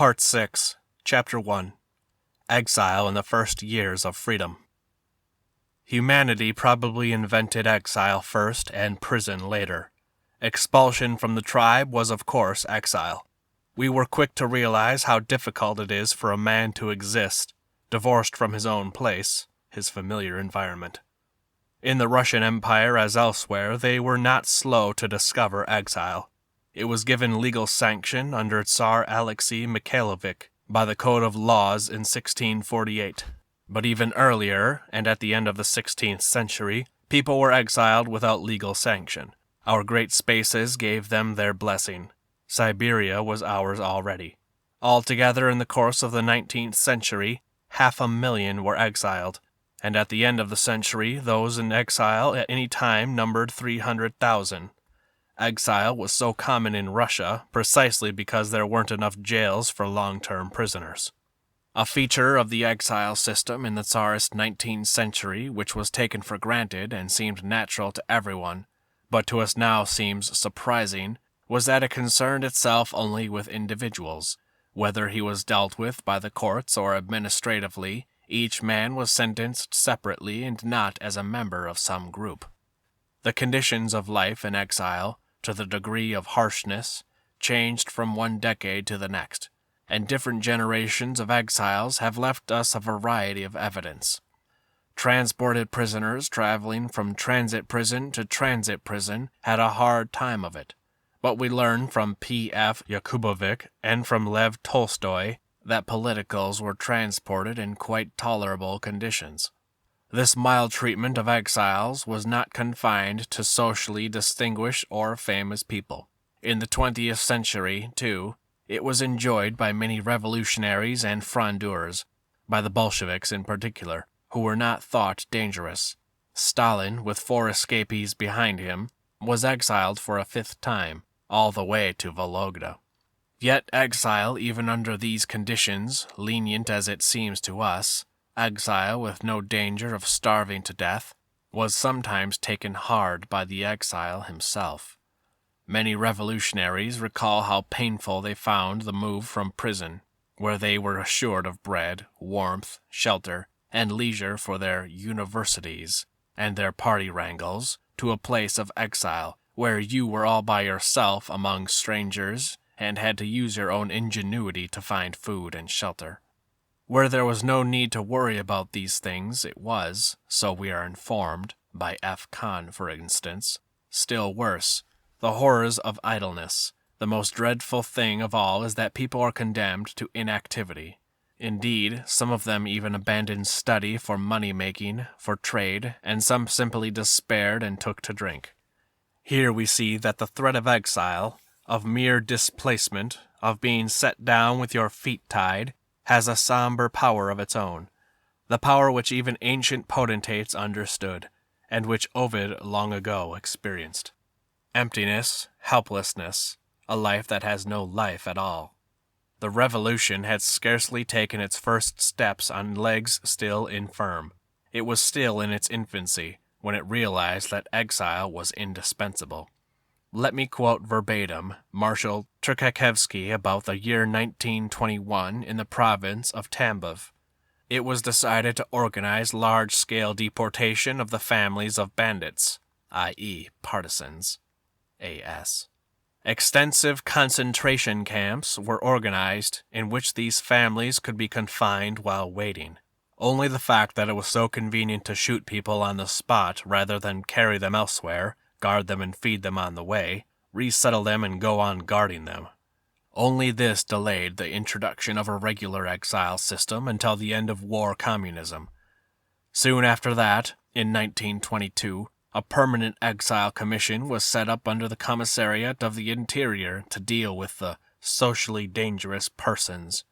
Part 6, Chapter 1, Exile in the First Years of Freedom. Humanity probably invented exile first and prison later. Expulsion from the tribe was, of course, exile. We were quick to realize how difficult it is for a man to exist, divorced from his own place, his familiar environment. In the Russian Empire, as elsewhere, they were not slow to discover exile. It was given legal sanction under Tsar Alexei Mikhailovich by the Code of Laws in 1648. But even earlier, and at the end of the 16th century, people were exiled without legal sanction. Our great spaces gave them their blessing. Siberia was ours already. Altogether, in the course of the 19th century, 500,000 were exiled, and at the end of the century, those in exile at any time numbered 300,000. Exile was so common in Russia precisely because there weren't enough jails for long-term prisoners. A feature of the exile system in the Tsarist 19th century, which was taken for granted and seemed natural to everyone, but to us now seems surprising, was that it concerned itself only with individuals. Whether he was dealt with by the courts or administratively, each man was sentenced separately and not as a member of some group. The conditions of life in exile, to the degree of harshness, changed from one decade to the next, and different generations of exiles have left us a variety of evidence. Transported prisoners traveling from transit prison to transit prison had a hard time of it, but we learn from P.F. Yakubovich and from Lev Tolstoy that politicals were transported in quite tolerable conditions. This mild treatment of exiles was not confined to socially distinguished or famous people. In the 20th century, too, it was enjoyed by many revolutionaries and frondeurs, by the Bolsheviks in particular, who were not thought dangerous. Stalin, with 4 escapees behind him, was exiled for a 5th time, all the way to Vologda. Yet exile, even under these conditions, lenient as it seems to us, exile with no danger of starving to death, was sometimes taken hard by the exile himself. Many revolutionaries recall how painful they found the move from prison, where they were assured of bread, warmth, shelter, and leisure for their universities and their party wrangles, to a place of exile, where you were all by yourself among strangers and had to use your own ingenuity to find food and shelter. Where there was no need to worry about these things, it was, so we are informed, by F. Kahn, for instance, still worse, the horrors of idleness. The most dreadful thing of all is that people are condemned to inactivity. Indeed, some of them even abandoned study for money-making, for trade, and some simply despaired and took to drink. Here we see that the threat of exile, of mere displacement, of being set down with your feet tied, has a somber power of its own, the power which even ancient potentates understood, and which Ovid long ago experienced. Emptiness, helplessness, a life that has no life at all. The revolution had scarcely taken its first steps on legs still infirm. It was still in its infancy when it realized that exile was indispensable. Let me quote verbatim Marshal Tcherkessevsky about the year 1921 in the province of Tambov. It was decided to organize large-scale deportation of the families of bandits, i.e. partisans, A.S. Extensive concentration camps were organized in which these families could be confined while waiting. Only the fact that it was so convenient to shoot people on the spot rather than carry them elsewhere, guard them and feed them on the way, resettle them and go on guarding them. Only this delayed the introduction of a regular exile system until the end of war communism. Soon after that, in 1922, a permanent exile commission was set up under the Commissariat of the Interior to deal with the socially dangerous persons.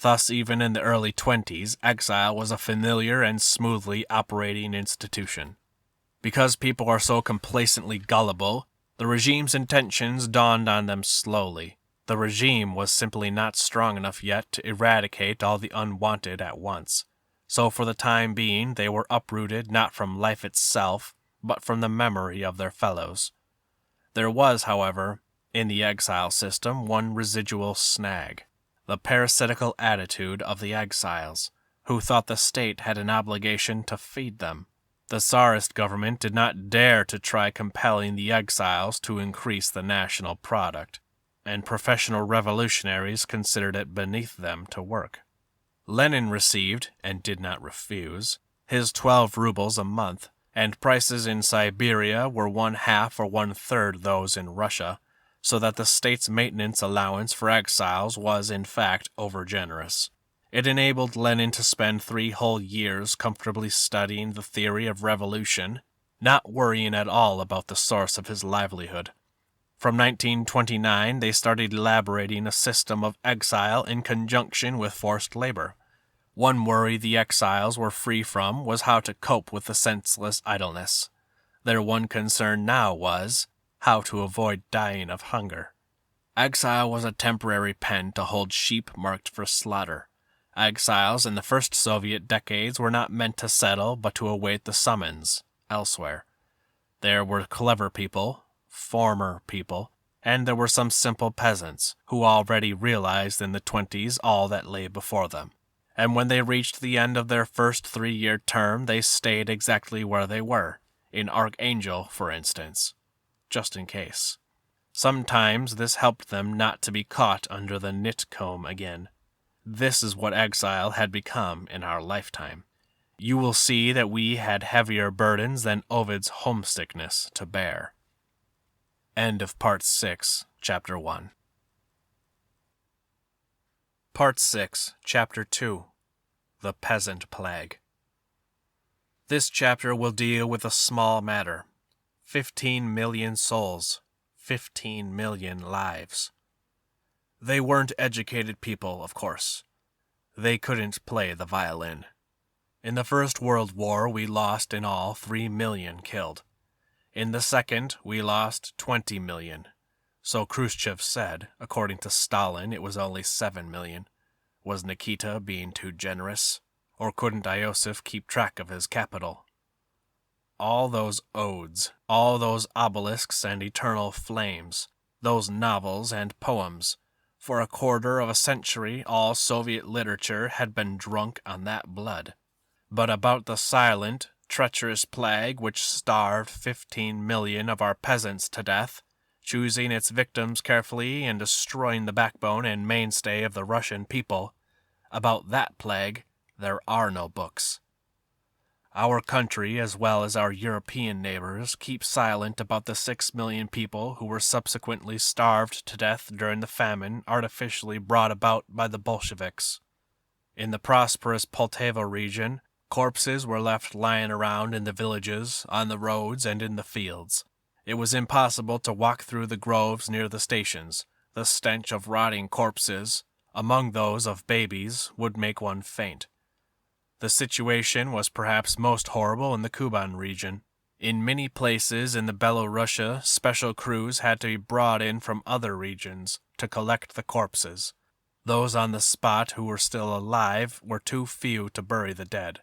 Thus, even in the early 20s, exile was a familiar and smoothly operating institution. Because people are so complacently gullible, the regime's intentions dawned on them slowly. The regime was simply not strong enough yet to eradicate all the unwanted at once. So for the time being, they were uprooted not from life itself, but from the memory of their fellows. There was, however, in the exile system one residual snag. the parasitical attitude of the exiles, who thought the state had an obligation to feed them. The Tsarist government did not dare to try compelling the exiles to increase the national product, and professional revolutionaries considered it beneath them to work. Lenin received, and did not refuse, his 12 rubles a month, and prices in Siberia were 1/2 or 1/3 those in Russia, so that the state's maintenance allowance for exiles was in fact overgenerous. It enabled Lenin to spend 3 whole years comfortably studying the theory of revolution, not worrying at all about the source of his livelihood. From 1929, they started elaborating a system of exile in conjunction with forced labor. One worry the exiles were free from was how to cope with the senseless idleness. Their one concern now was how to avoid dying of hunger. Exile was a temporary pen to hold sheep marked for slaughter. Exiles in the first Soviet decades were not meant to settle but to await the summons elsewhere. There were clever people, former people, and there were some simple peasants who already realized in the 20s all that lay before them. And when they reached the end of their first 3-year term, they stayed exactly where they were, in Archangel, for instance, just in case. Sometimes this helped them not to be caught under the knit comb again. This is what exile had become in our lifetime. You will see that we had heavier burdens than Ovid's homesickness to bear. End of Part 6, Chapter 1. Part 6, Chapter 2. The Peasant Plague. This chapter will deal with a small matter. 15 million souls, 15 million lives. They weren't educated people, of course. They couldn't play the violin. In the First World War, we lost in all 3 million killed. In the Second, we lost 20 million. So Khrushchev said. According to Stalin, it was only 7 million. Was Nikita being too generous? Or couldn't Iosif keep track of his capital? All those odes, all those obelisks and eternal flames, those novels and poems. For a quarter of a century, all Soviet literature had been drunk on that blood. But about the silent, treacherous plague which starved 15 million of our peasants to death, choosing its victims carefully and destroying the backbone and mainstay of the Russian people, about that plague there are no books. Our country, as well as our European neighbors, keep silent about the 6 million people who were subsequently starved to death during the famine artificially brought about by the Bolsheviks. In the prosperous Poltava region, corpses were left lying around in the villages, on the roads, and in the fields. It was impossible to walk through the groves near the stations. The stench of rotting corpses, among those of babies, would make one faint. The situation was perhaps most horrible in the Kuban region. In many places in the Belorussia, special crews had to be brought in from other regions to collect the corpses. Those on the spot who were still alive were too few to bury the dead.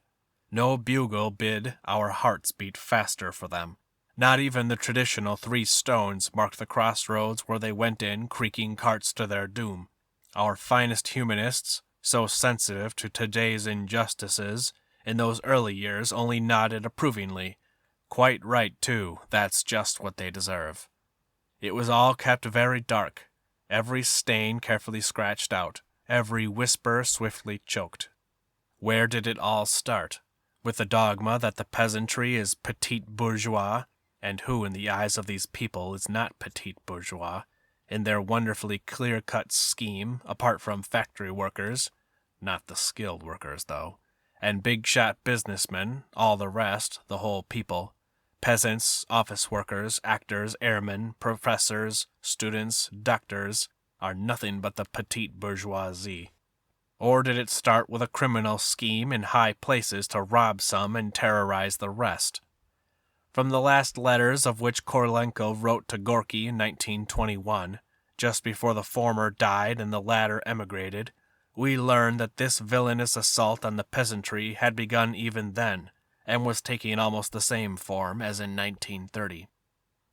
No bugle bid our hearts beat faster for them. Not even the traditional 3 stones marked the crossroads where they went in creaking carts to their doom. Our finest humanists, so sensitive to today's injustices, in those early years only nodded approvingly. Quite right, too, that's just what they deserve. It was all kept very dark, every stain carefully scratched out, every whisper swiftly choked. Where did it all start? With the dogma that the peasantry is petit bourgeois, and who in the eyes of these people is not petit bourgeois, in their wonderfully clear-cut scheme, apart from factory workers, not the skilled workers, though, and big-shot businessmen, all the rest, the whole people, peasants, office workers, actors, airmen, professors, students, doctors, are nothing but the petite bourgeoisie. Or did it start with a criminal scheme in high places to rob some and terrorize the rest? From the last letters of which Korolenko wrote to Gorky in 1921, just before the former died and the latter emigrated, we learn that this villainous assault on the peasantry had begun even then, and was taking almost the same form as in 1930.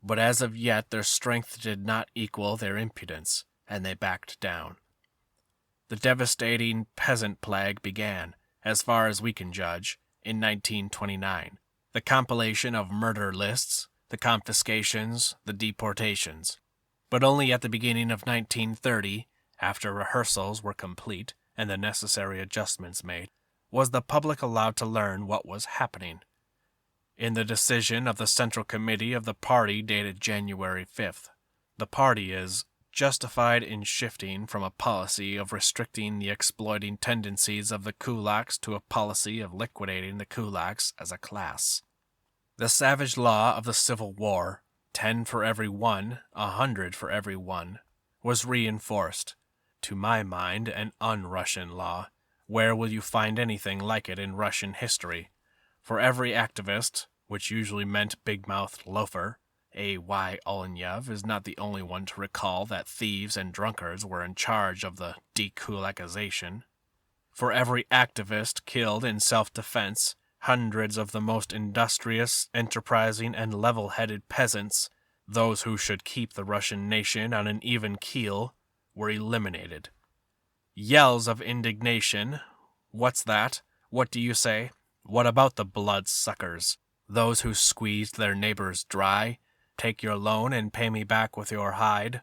But as of yet their strength did not equal their impudence, and they backed down. The devastating peasant plague began, as far as we can judge, in 1929. The compilation of murder lists, the confiscations, the deportations. But only at the beginning of 1930, after rehearsals were complete and the necessary adjustments made, was the public allowed to learn what was happening. In the decision of the Central Committee of the party dated January 5th, the party is justified in shifting from a policy of restricting the exploiting tendencies of the kulaks to a policy of liquidating the kulaks as a class. The savage law of the Civil War, 10 for every one, 100 for every one, was reinforced. To my mind, an un-Russian law. Where will you find anything like it in Russian history? For every activist, which usually meant big-mouthed loafer, A.Y. Olenev is not the only one to recall that thieves and drunkards were in charge of the dekulakization. For every activist killed in self-defense, hundreds of the most industrious, enterprising, and level-headed peasants, those who should keep the Russian nation on an even keel, were eliminated. Yells of indignation. What's that? What do you say? What about the bloodsuckers? Those who squeezed their neighbors dry? Take your loan and pay me back with your hide?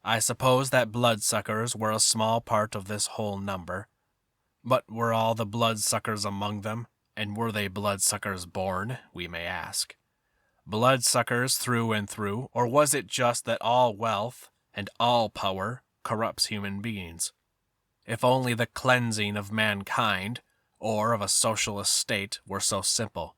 I suppose that bloodsuckers were a small part of this whole number. But were all the bloodsuckers among them? And were they bloodsuckers born, we may ask? Bloodsuckers through and through, or was it just that all wealth and all power corrupts human beings? If only the cleansing of mankind, or of a socialist state, were so simple.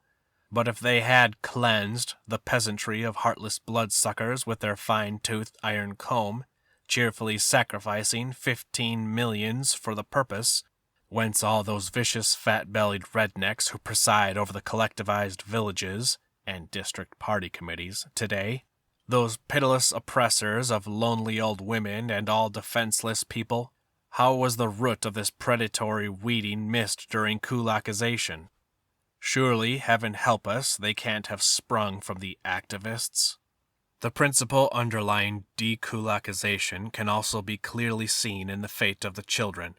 But if they had cleansed the peasantry of heartless bloodsuckers with their fine-toothed iron comb, cheerfully sacrificing 15 millions for the purpose, whence all those vicious fat-bellied rednecks who preside over the collectivized villages and district party committees today, those pitiless oppressors of lonely old women and all defenseless people, how was the root of this predatory weeding missed during kulakization? Surely, heaven help us, they can't have sprung from the activists. The principle underlying dekulakization can also be clearly seen in the fate of the children.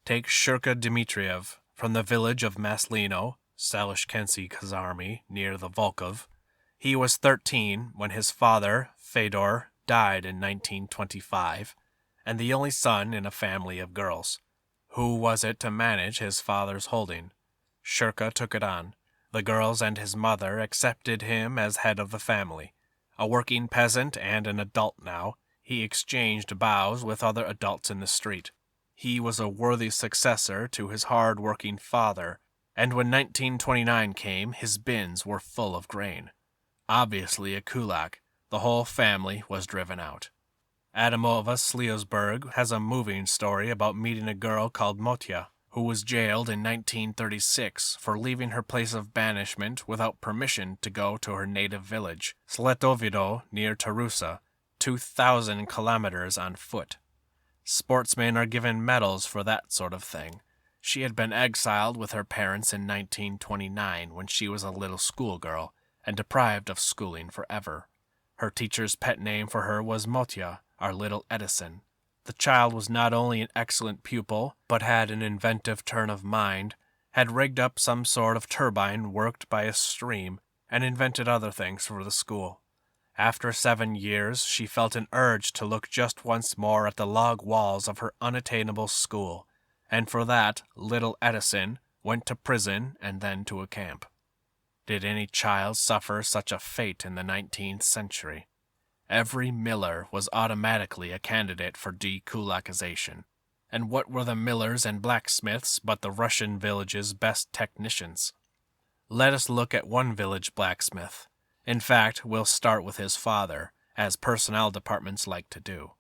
Take Shurka Dmitriev, from the village of Maslino, Salishkensky Kazarmy, near the Volkhov. He was 13 when his father, Fedor, died in 1925, and the only son in a family of girls. Who was it to manage his father's holding? Shurka took it on. The girls and his mother accepted him as head of the family. A working peasant and an adult now, he exchanged bows with other adults in the street. He was a worthy successor to his hard-working father, and when 1929 came, his bins were full of grain. Obviously a kulak, the whole family was driven out. Adamova Sliosberg has a moving story about meeting a girl called Motya, who was jailed in 1936 for leaving her place of banishment without permission to go to her native village, Sletovido, near Tarusa, 2,000 kilometers on foot. Sportsmen are given medals for that sort of thing. She had been exiled with her parents in 1929 when she was a little schoolgirl, and deprived of schooling forever. Her teacher's pet name for her was Motya, our little Edison. The child was not only an excellent pupil, but had an inventive turn of mind, had rigged up some sort of turbine worked by a stream, and invented other things for the school. After 7 years, she felt an urge to look just once more at the log walls of her unattainable school, and for that, little Edison went to prison and then to a camp. Did any child suffer such a fate in the 19th century? Every miller was automatically a candidate for dekulakization. And what were the millers and blacksmiths but the Russian village's best technicians? Let us look at one village blacksmith. In fact, we'll start with his father, as personnel departments like to do.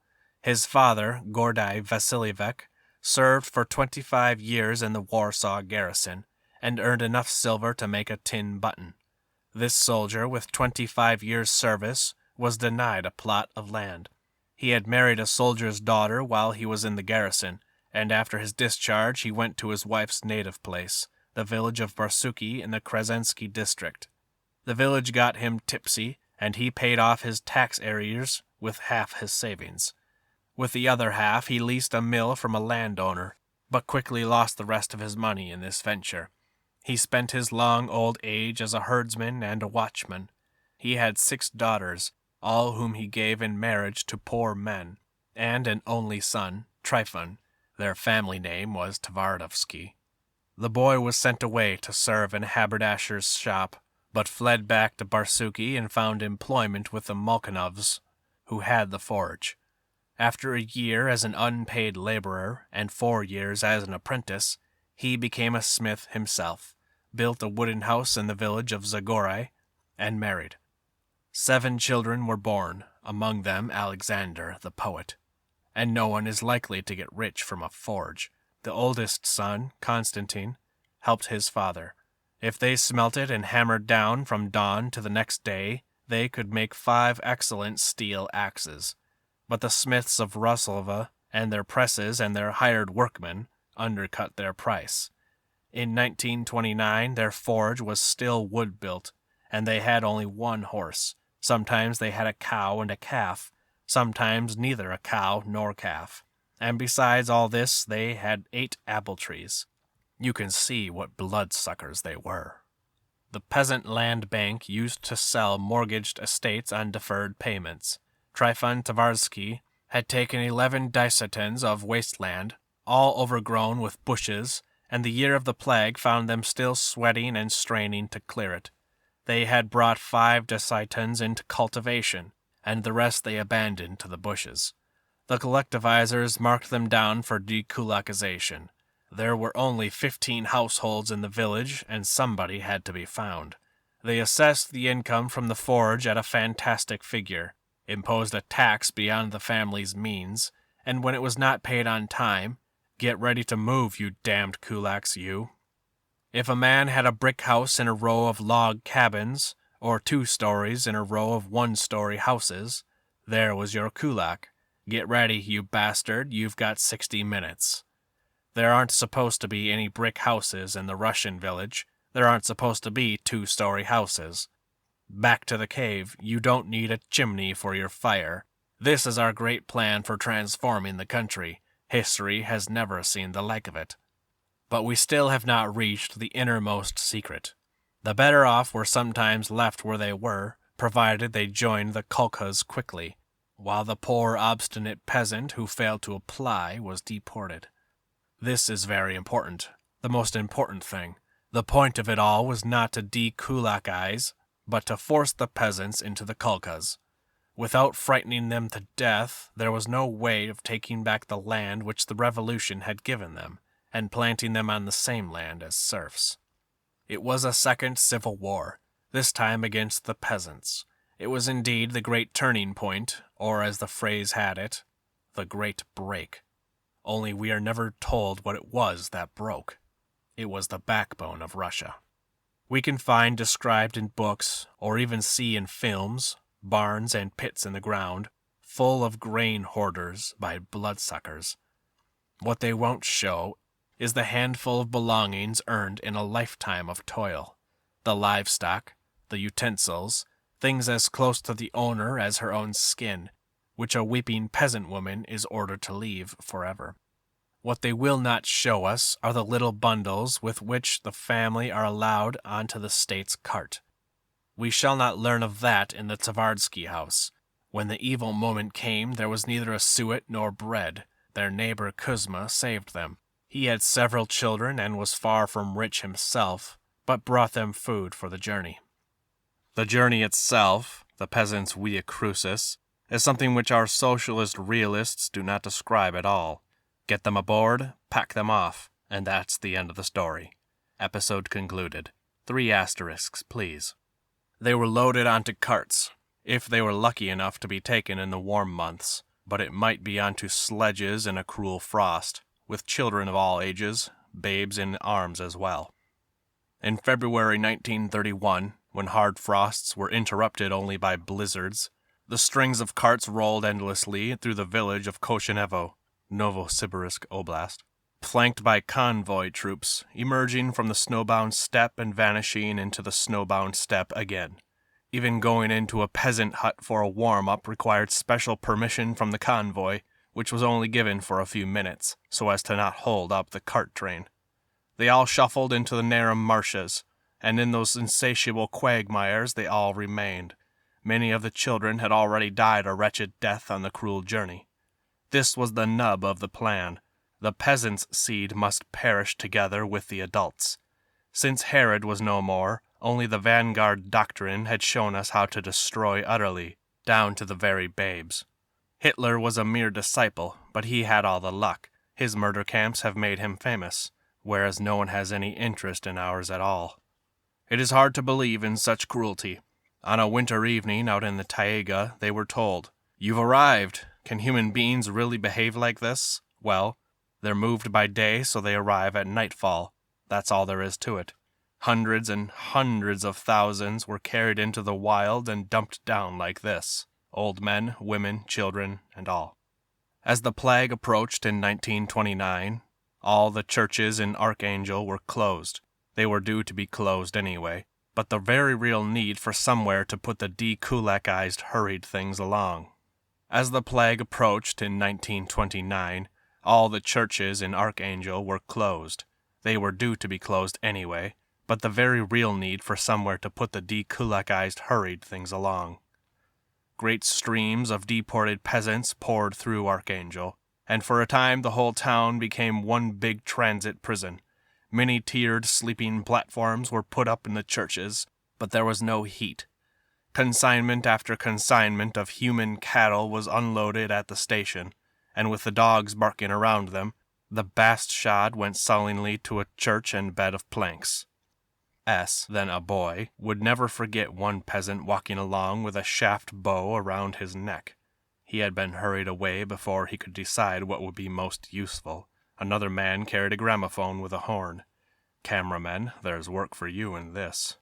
His father, Gordai Vasilievich, served for 25 years in the Warsaw garrison, and earned enough silver to make a tin button. This soldier, with 25 years' service, was denied a plot of land. He had married a soldier's daughter while he was in the garrison, and after his discharge he went to his wife's native place, the village of Barsuki in the Krasensky district. The village got him tipsy, and he paid off his tax arrears with half his savings. With the other half he leased a mill from a landowner, but quickly lost the rest of his money in this venture. He spent his long old age as a herdsman and a watchman. He had 6 daughters, all whom he gave in marriage to poor men, and an only son, Tryphon. Their family name was Tvardovsky. The boy was sent away to serve in a haberdasher's shop, but fled back to Barsuki and found employment with the Molchanovs, who had the forge. After a year as an unpaid laborer and 4 years as an apprentice, he became a smith himself, built a wooden house in the village of Zagorai, and married. 7 children were born, among them Alexander the poet. And no one is likely to get rich from a forge. The oldest son, Constantine, helped his father. If they smelted and hammered down from dawn to the next day, they could make 5 excellent steel axes. But the smiths of Roslava and their presses and their hired workmen undercut their price. In 1929, their forge was still wood-built, and they had only 1 horse. Sometimes they had a cow and a calf, sometimes neither a cow nor calf. And besides all this, they had 8 apple trees. You can see what bloodsuckers they were. The peasant land bank used to sell mortgaged estates on deferred payments. Tryphon Tavarsky had taken 11 dissectons of wasteland, all overgrown with bushes, and the year of the plague found them still sweating and straining to clear it. They had brought 5 dissectons into cultivation, and the rest they abandoned to the bushes. The collectivizers marked them down for dekulakization. There were only 15 households in the village, and somebody had to be found. They assessed the income from the forge at a fantastic figure, imposed a tax beyond the family's means, and when it was not paid on time, "Get ready to move, you damned kulaks, you." If a man had a brick house in a row of log cabins, or 2 stories in a row of 1-story houses, there was your kulak. Get ready, you bastard, you've got 60 minutes. There aren't supposed to be any brick houses in the Russian village. There aren't supposed to be 2-story houses. Back to the cave, you don't need a chimney for your fire. This is our great plan for transforming the country. History has never seen the like of it. But we still have not reached the innermost secret. The better off were sometimes left where they were, provided they joined the kolkhoz quickly, while the poor obstinate peasant who failed to apply was deported. This is very important, the most important thing. The point of it all was not to dekulakize, but to force the peasants into the kolkhoz. Without frightening them to death, there was no way of taking back the land which the revolution had given them, and planting them on the same land as serfs. It was a second civil war, this time against the peasants. It was indeed the great turning point, or as the phrase had it, the great break. Only we are never told what it was that broke. It was the backbone of Russia. We can find described in books, or even see in films, barns and pits in the ground, full of grain hoarders by bloodsuckers. What they won't show is the handful of belongings earned in a lifetime of toil. The livestock, the utensils, things as close to the owner as her own skin, which a weeping peasant woman is ordered to leave forever. What they will not show us are the little bundles with which the family are allowed onto the state's cart. We shall not learn of that in the Tvardsky house. When the evil moment came, there was neither a suet nor bread. Their neighbor Kuzma saved them. He had several children and was far from rich himself, but brought them food for the journey. The journey itself, the peasants' via crucis, is something which our socialist realists do not describe at all. Get them aboard, pack them off, and that's the end of the story. Episode concluded. 3 asterisks, please. They were loaded onto carts, if they were lucky enough to be taken in the warm months, but it might be onto sledges in a cruel frost, with children of all ages, babes in arms as well. In February 1931, when hard frosts were interrupted only by blizzards, the strings of carts rolled endlessly through the village of Koshinevo, Novosibirsk Oblast, flanked by convoy troops, emerging from the snowbound steppe and vanishing into the snowbound steppe again. Even going into a peasant hut for a warm-up required special permission from the convoy, which was only given for a few minutes, so as to not hold up the cart train. They all shuffled into the narrow marshes, and in those insatiable quagmires they all remained. Many of the children had already died a wretched death on the cruel journey. This was the nub of the plan. The peasants' seed must perish together with the adults. Since Herod was no more, only the vanguard doctrine had shown us how to destroy utterly, down to the very babes. Hitler was a mere disciple, but he had all the luck. His murder camps have made him famous, whereas no one has any interest in ours at all. It is hard to believe in such cruelty. On a winter evening out in the taiga, they were told, "You've arrived. Can human beings really behave like this? Well, they're moved by day, so they arrive at nightfall. That's all there is to it. Hundreds and hundreds of thousands were carried into the wild and dumped down like this. Old men, women, children, and all." As the plague approached in 1929, all the churches in Archangel were closed. They were due to be closed anyway, but the very real need for somewhere to put the de-kulakized hurried things along. As the plague approached in 1929, all the churches in Archangel were closed. They were due to be closed anyway, but the very real need for somewhere to put the de-kulakized hurried things along. Great streams of deported peasants poured through Archangel, and for a time the whole town became one big transit prison. Many tiered sleeping platforms were put up in the churches, but there was no heat. Consignment after consignment of human cattle was unloaded at the station, and with the dogs barking around them, the bast shod went sullenly to a church and bed of planks. Then a boy, would never forget one peasant walking along with a shaft bow around his neck. He had been hurried away before he could decide what would be most useful. Another man carried a gramophone with a horn. Cameramen, there's work for you in this.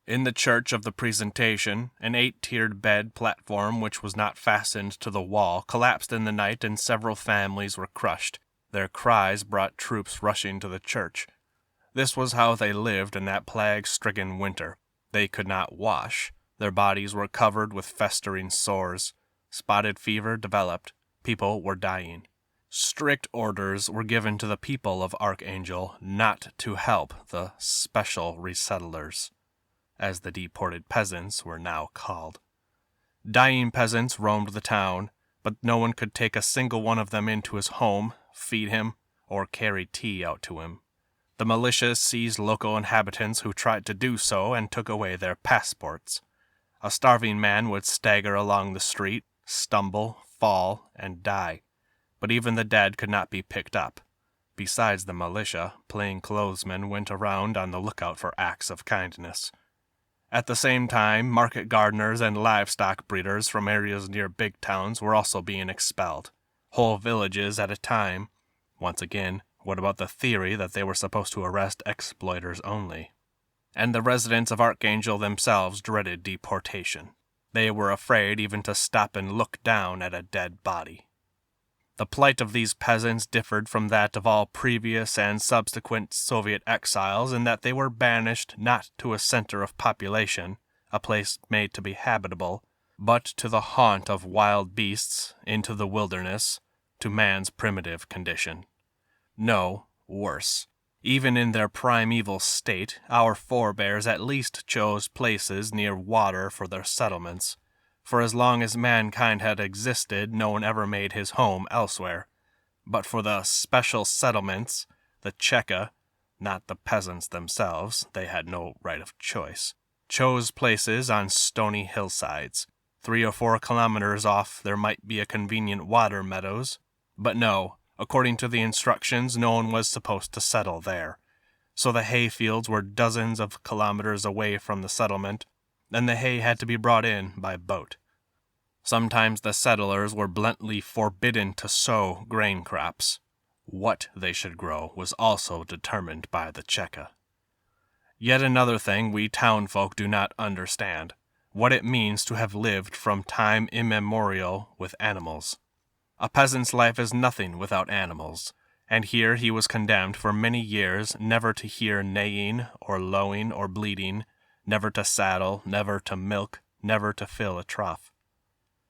In the church of the presentation, an 8-tiered bed platform which was not fastened to the wall collapsed in the night and several families were crushed. Their cries brought troops rushing to the church. This was how they lived in that plague-stricken winter. They could not wash. Their bodies were covered with festering sores. Spotted fever developed. People were dying. Strict orders were given to the people of Archangel not to help the special resettlers, as the deported peasants were now called. Dying peasants roamed the town, but no one could take a single one of them into his home, feed him, or carry tea out to him. The militia seized local inhabitants who tried to do so and took away their passports. A starving man would stagger along the street, stumble, fall, and die. But even the dead could not be picked up. Besides the militia, plainclothesmen went around on the lookout for acts of kindness. At the same time, market gardeners and livestock breeders from areas near big towns were also being expelled. Whole villages at a time. Once again, what about the theory that they were supposed to arrest exploiters only? And the residents of Archangel themselves dreaded deportation. They were afraid even to stop and look down at a dead body. The plight of these peasants differed from that of all previous and subsequent Soviet exiles in that they were banished not to a center of population, a place made to be habitable, but to the haunt of wild beasts, into the wilderness, to man's primitive condition. No, worse. Even in their primeval state, our forebears at least chose places near water for their settlements. For as long as mankind had existed, no one ever made his home elsewhere. But for the special settlements, the Cheka, not the peasants themselves, they had no right of choice, chose places on stony hillsides. 3 or 4 kilometers off there might be a convenient water meadows, but no, according to the instructions, no one was supposed to settle there. So the hay fields were dozens of kilometers away from the settlement, and the hay had to be brought in by boat. Sometimes the settlers were bluntly forbidden to sow grain crops. What they should grow was also determined by the Cheka. Yet another thing we townfolk do not understand, what it means to have lived from time immemorial with animals. A peasant's life is nothing without animals, and here he was condemned for many years never to hear neighing or lowing or bleating, never to saddle, never to milk, never to fill a trough.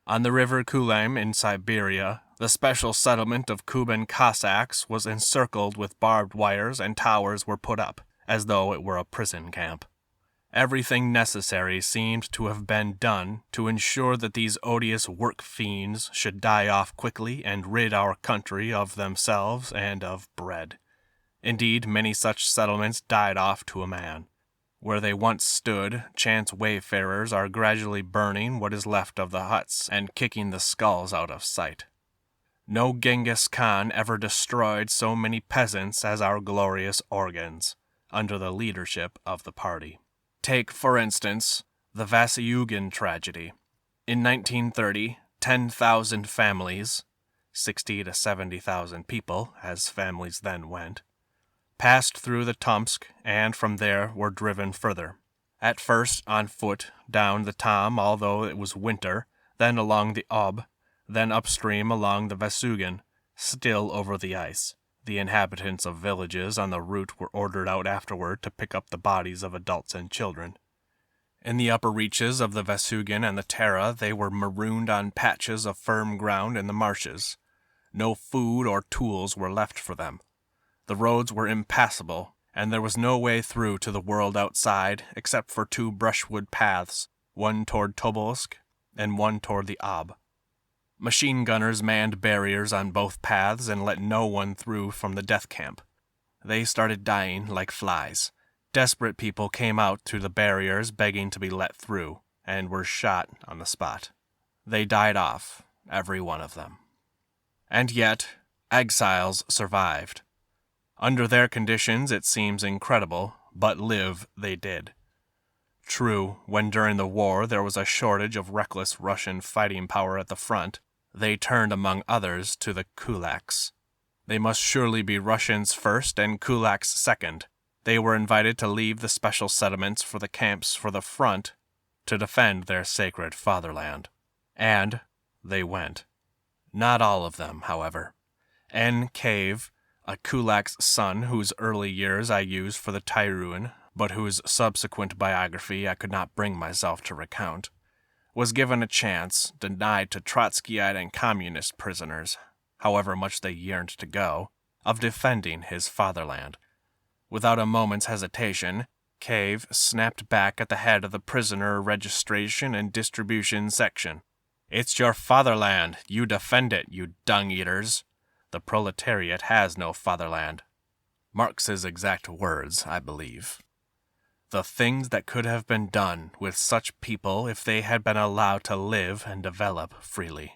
On the river Kulam in Siberia, the special settlement of Kuban Cossacks was encircled with barbed wires and towers were put up, as though it were a prison camp. Everything necessary seemed to have been done to ensure that these odious work fiends should die off quickly and rid our country of themselves and of bread. Indeed, many such settlements died off to a man. Where they once stood, chance wayfarers are gradually burning what is left of the huts and kicking the skulls out of sight. No Genghis Khan ever destroyed so many peasants as our glorious Organs, under the leadership of the party. Take, for instance, the Vasyugin tragedy. In 1930, 10,000 families, 60 to 70,000 people, as families then went, passed through the Tomsk and from there were driven further. At first on foot down the Tom, although it was winter, then along the Ob, then upstream along the Vasugin, still over the ice. The inhabitants of villages on the route were ordered out afterward to pick up the bodies of adults and children. In the upper reaches of the Vasugin and the Tara, they were marooned on patches of firm ground in the marshes. No food or tools were left for them. The roads were impassable, and there was no way through to the world outside except for 2 brushwood paths, one toward Tobolsk and one toward the Ob. Machine gunners manned barriers on both paths and let no one through from the death camp. They started dying like flies. Desperate people came out through the barriers begging to be let through, and were shot on the spot. They died off, every one of them. And yet, exiles survived. Under their conditions it seems incredible, but live they did. True, when during the war there was a shortage of reckless Russian fighting power at the front, they turned among others to the kulaks. They must surely be Russians first and kulaks second. They were invited to leave the special settlements for the camps for the front to defend their sacred fatherland. And they went. Not all of them, however. N. Cave, a kulak's son whose early years I use for the Tyroon, but whose subsequent biography I could not bring myself to recount, was given a chance, denied to Trotskyite and communist prisoners, however much they yearned to go, of defending his fatherland. Without a moment's hesitation, Cave snapped back at the head of the prisoner registration and distribution section. "It's your fatherland. You defend it, you dung-eaters. The proletariat has no fatherland." Marx's exact words, I believe. The things that could have been done with such people if they had been allowed to live and develop freely.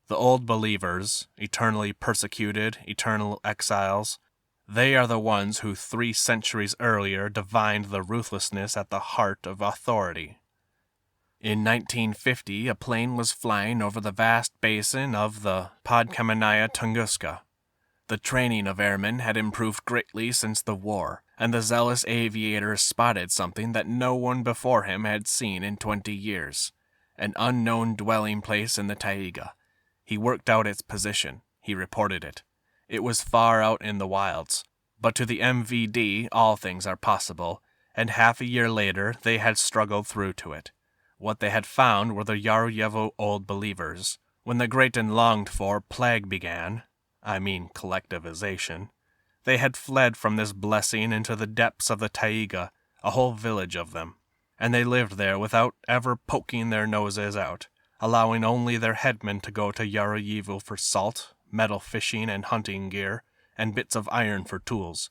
The old believers, eternally persecuted, eternal exiles, they are the ones who 3 centuries earlier divined the ruthlessness at the heart of authority. In 1950, a plane was flying over the vast basin of the Podkamennaya Tunguska. The training of airmen had improved greatly since the war, and the zealous aviator spotted something that no one before him had seen in 20 years, an unknown dwelling place in the taiga. He worked out its position. He reported it. It was far out in the wilds, but to the MVD all things are possible, and half a year later they had struggled through to it. What they had found were the Yaroyevo Old Believers. When the great and longed-for plague began, I mean collectivization, they had fled from this blessing into the depths of the taiga, a whole village of them, and they lived there without ever poking their noses out, allowing only their headmen to go to Yaroyevo for salt, metal fishing and hunting gear, and bits of iron for tools.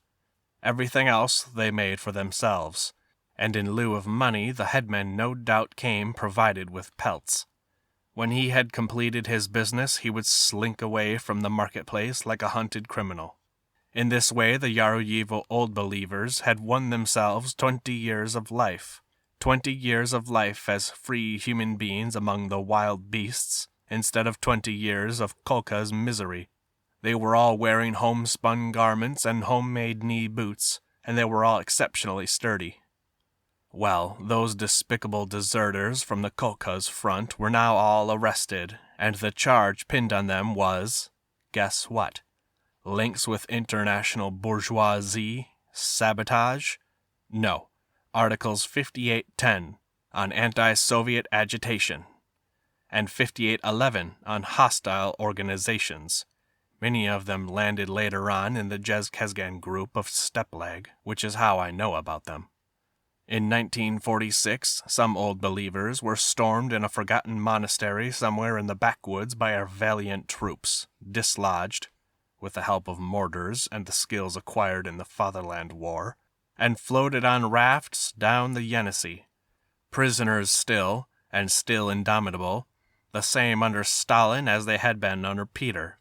Everything else they made for themselves, and in lieu of money the headman no doubt came provided with pelts. When he had completed his business he would slink away from the marketplace like a hunted criminal. In this way the Yaroyevo Old Believers had won themselves 20 years of life. 20 years of life as free human beings among the wild beasts, instead of 20 years of Kolka's misery. They were all wearing homespun garments and homemade knee boots, and they were all exceptionally sturdy. Well, those despicable deserters from the Kolka's front were now all arrested, and the charge pinned on them was, guess what? Links with international bourgeoisie? Sabotage? No. Articles 5810 on anti-Soviet agitation. and 5811 on hostile organizations. Many of them landed later on in the Jezkezgan group of Steplag, which is how I know about them. In 1946, some old believers were stormed in a forgotten monastery somewhere in the backwoods by our valiant troops, dislodged, with the help of mortars and the skills acquired in the Fatherland War, and floated on rafts down the Yenisei. Prisoners still, and still indomitable, the same under Stalin as they had been under Peter.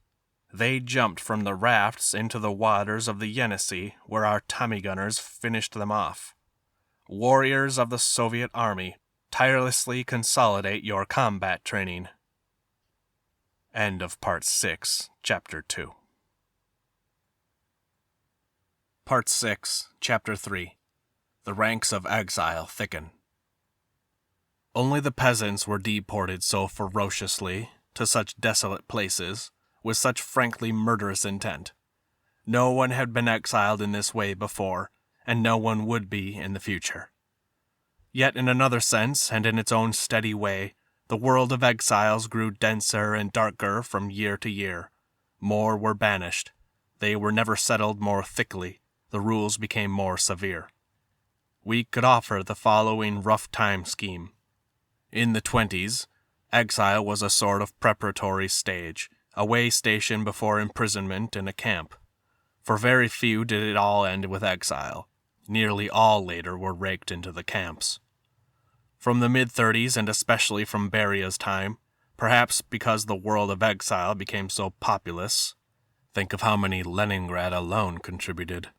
They jumped from the rafts into the waters of the Yenisei, where our Tommy gunners finished them off. Warriors of the Soviet Army, tirelessly consolidate your combat training. End of Part 6, Chapter 2. Part 6, Chapter 3. The ranks of exile thicken. Only the peasants were deported so ferociously, to such desolate places, with such frankly murderous intent. No one had been exiled in this way before, and no one would be in the future. Yet in another sense, and in its own steady way, the world of exiles grew denser and darker from year to year. More were banished. They were never settled more thickly. The rules became more severe. We could offer the following rough time scheme. In the 20s, exile was a sort of preparatory stage, a way station before imprisonment in a camp. For very few did it all end with exile. Nearly all later were raked into the camps. From the mid-30s, and especially from Beria's time, perhaps because the world of exile became so populous, think of how many Leningrad alone contributed,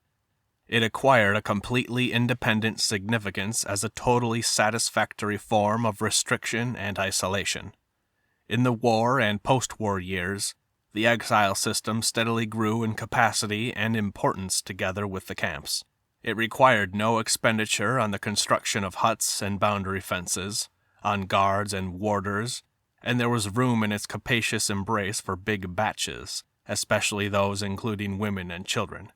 it acquired a completely independent significance as a totally satisfactory form of restriction and isolation. In the war and post-war years, the exile system steadily grew in capacity and importance together with the camps. It required no expenditure on the construction of huts and boundary fences, on guards and warders, and there was room in its capacious embrace for big batches, especially those including women and children.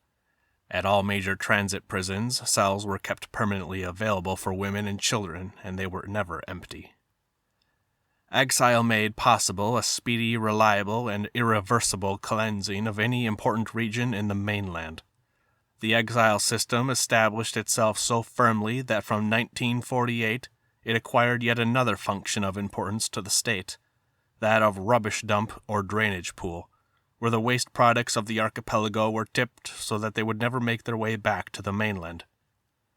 At all major transit prisons, cells were kept permanently available for women and children, and they were never empty. Exile made possible a speedy, reliable, and irreversible cleansing of any important region in the mainland. The exile system established itself so firmly that from 1948 it acquired yet another function of importance to the state, that of rubbish dump or drainage pool, where the waste products of the archipelago were tipped so that they would never make their way back to the mainland.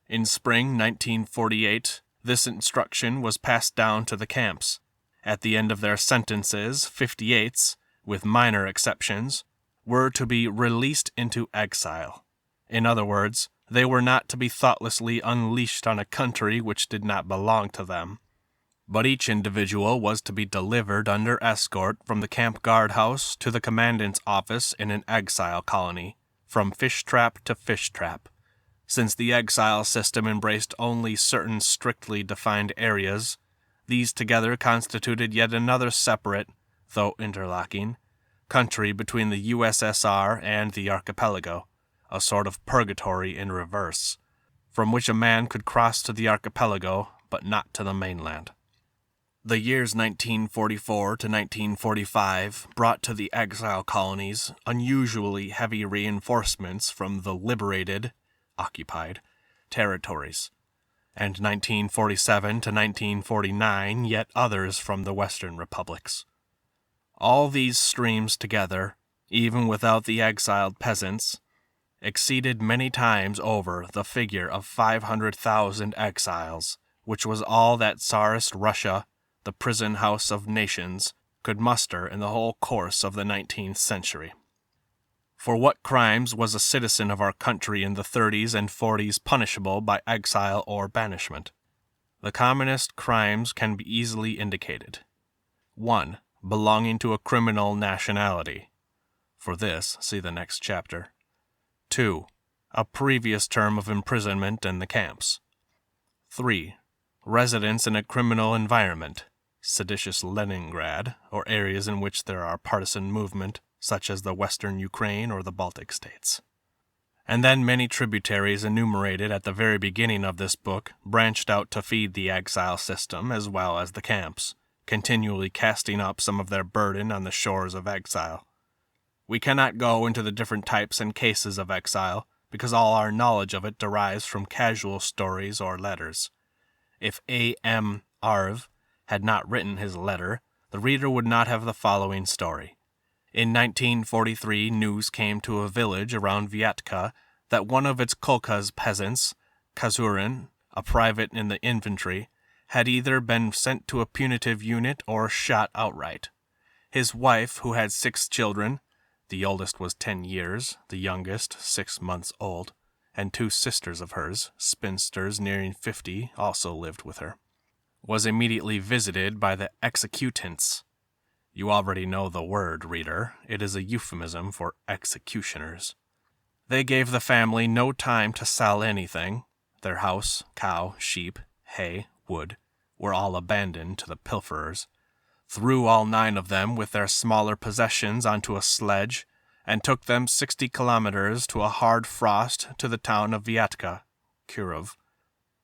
In spring 1948, this instruction was passed down to the camps. At the end of their sentences, 58s, with minor exceptions, were to be released into exile. In other words, they were not to be thoughtlessly unleashed on a country which did not belong to them, but each individual was to be delivered under escort from the camp guardhouse to the commandant's office in an exile colony, from fish trap to fish trap. Since the exile system embraced only certain strictly defined areas, these together constituted yet another separate, though interlocking, country between the USSR and the archipelago, a sort of purgatory in reverse, from which a man could cross to the archipelago, but not to the mainland. The years 1944 to 1945 brought to the exile colonies unusually heavy reinforcements from the liberated, occupied, territories, and 1947 to 1949 yet others from the Western republics. All these streams together, even without the exiled peasants, exceeded many times over the figure of 500,000 exiles, which was all that Tsarist Russia, the prison house of nations, could muster in the whole course of the 19th century. For what crimes was a citizen of our country in the 30s and 40s punishable by exile or banishment? The commonest crimes can be easily indicated. 1. Belonging to a criminal nationality. For this, see the next chapter. 2. A previous term of imprisonment in the camps. 3. Residence in a criminal environment, seditious Leningrad, or areas in which there are partisan movement, such as the Western Ukraine or the Baltic states. And then many tributaries enumerated at the very beginning of this book branched out to feed the exile system as well as the camps, continually casting up some of their burden on the shores of exile. We cannot go into the different types and cases of exile, because all our knowledge of it derives from casual stories or letters. If A.M. Arv had not written his letter, the reader would not have the following story. In 1943, news came to a village around Vyatka that one of its kolkhoz peasants, Kazurin, a private in the infantry, had either been sent to a punitive unit or shot outright. His wife, who had 6 children, the oldest was 10 years, the youngest 6 months old, and 2 sisters of hers, spinsters nearing 50, also lived with her, was immediately visited by the executants. You already know the word, reader. It is a euphemism for executioners. They gave the family no time to sell anything. Their house, cow, sheep, hay, wood, were all abandoned to the pilferers, threw all 9 of them with their smaller possessions onto a sledge, and took them 60 kilometers to a hard frost to the town of Vyatka, Kirov.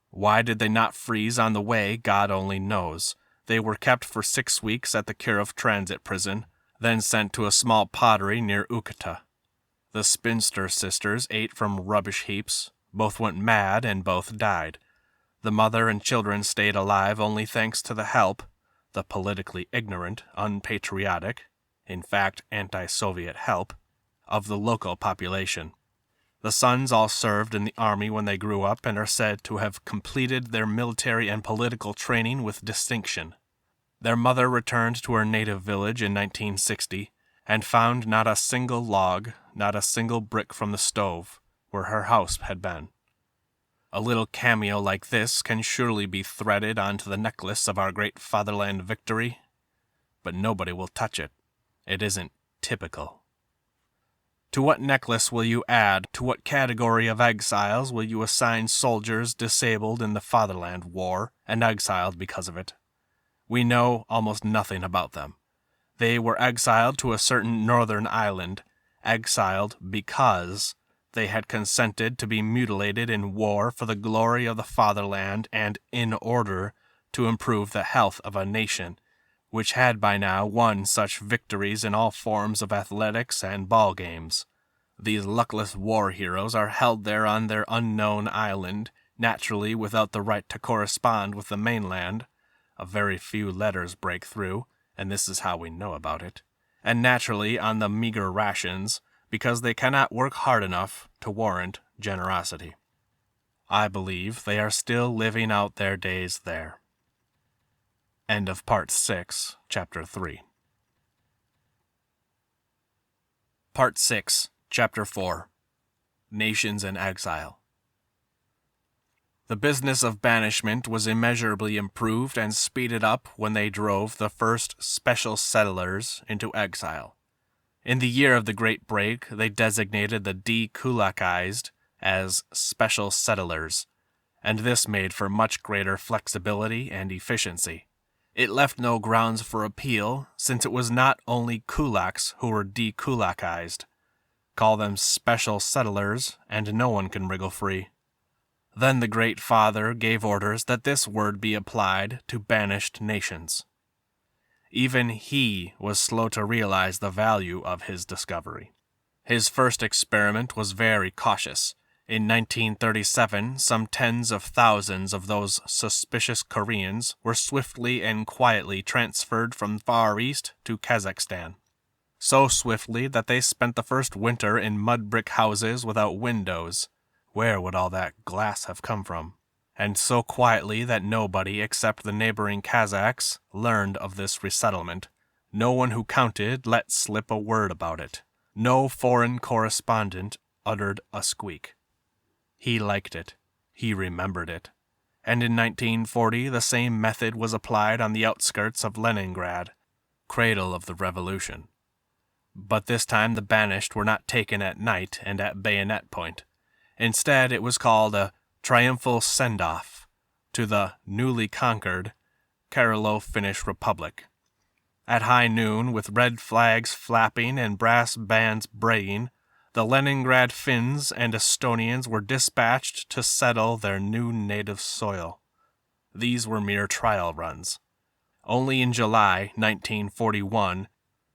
Why did they not freeze on the way, God only knows. They were kept for 6 weeks at the Kirov transit prison, then sent to a small pottery near Ukhta. The spinster sisters ate from rubbish heaps. Both went mad and both died. The mother and children stayed alive only thanks to the help, the politically ignorant, unpatriotic, in fact anti-Soviet help, of the local population. The sons all served in the army when they grew up and are said to have completed their military and political training with distinction. Their mother returned to her native village in 1960 and found not a single log, not a single brick from the stove, where her house had been. A little cameo like this can surely be threaded onto the necklace of our great fatherland victory, but nobody will touch it. It isn't typical. To what necklace will you add, to what category of exiles will you assign soldiers disabled in the Fatherland War and exiled because of it? We know almost nothing about them. They were exiled to a certain northern island, exiled because they had consented to be mutilated in war for the glory of the fatherland and in order to improve the health of a nation, which had by now won such victories in all forms of athletics and ball games. These luckless war heroes are held there on their unknown island, naturally without the right to correspond with the mainland. A very few letters break through, and this is how we know about it, and naturally on the meager rations, because they cannot work hard enough to warrant generosity. I believe they are still living out their days there. End of Part 6, Chapter 3. Part 6, Chapter 4. Nations in Exile. The business of banishment was immeasurably improved and speeded up when they drove the first special settlers into exile. In the year of the Great Break, they designated the dekulakized as special settlers, and this made for much greater flexibility and efficiency. It left no grounds for appeal, since it was not only kulaks who were dekulakized. Call them special settlers, and no one can wriggle free. Then the Great Father gave orders that this word be applied to banished nations. Even he was slow to realize the value of his discovery. His first experiment was very cautious. In 1937, some tens of thousands of those suspicious Koreans were swiftly and quietly transferred from Far East to Kazakhstan. So swiftly that they spent the first winter in mud brick houses without windows. Where would all that glass have come from? And so quietly that nobody except the neighboring Kazakhs learned of this resettlement. No one who counted let slip a word about it. No foreign correspondent uttered a squeak. He liked it. He remembered it. And in 1940 the same method was applied on the outskirts of Leningrad, cradle of the revolution. But this time the banished were not taken at night and at bayonet point. Instead, it was called a triumphal send-off to the newly conquered Karelo-Finnish Republic. At high noon, with red flags flapping and brass bands braying, the Leningrad Finns and Estonians were dispatched to settle their new native soil. These were mere trial runs. Only in July 1941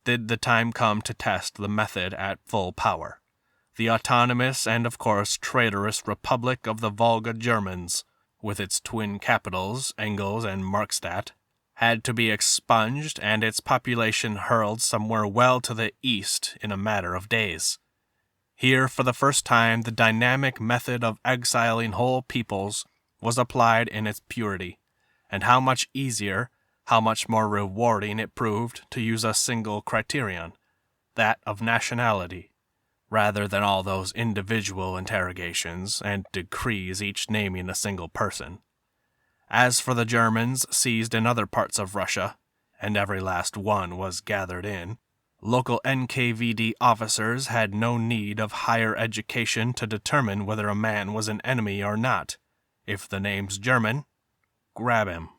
did the time come to test the method at full power. The autonomous and, of course, traitorous Republic of the Volga Germans, with its twin capitals, Engels and Markstadt, had to be expunged and its population hurled somewhere well to the east in a matter of days. Here, for the first time, the dynamic method of exiling whole peoples was applied in its purity, and how much easier, how much more rewarding it proved to use a single criterion, that of nationality, rather than all those individual interrogations and decrees each naming a single person. As for the Germans seized in other parts of Russia, and every last one was gathered in, local NKVD officers had no need of higher education to determine whether a man was an enemy or not. If the name's German, grab him.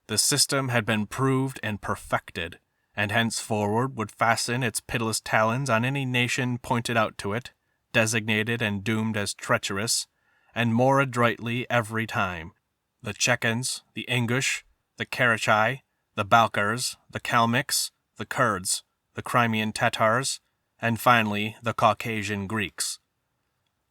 The system had been proved and perfected, and henceforward would fasten its pitiless talons on any nation pointed out to it, designated and doomed as treacherous, and more adroitly every time. The Chechens, the Ingush, the Karachai, the Balkars, the Kalmyks, the Kurds, the Crimean Tatars, and finally the Caucasian Greeks.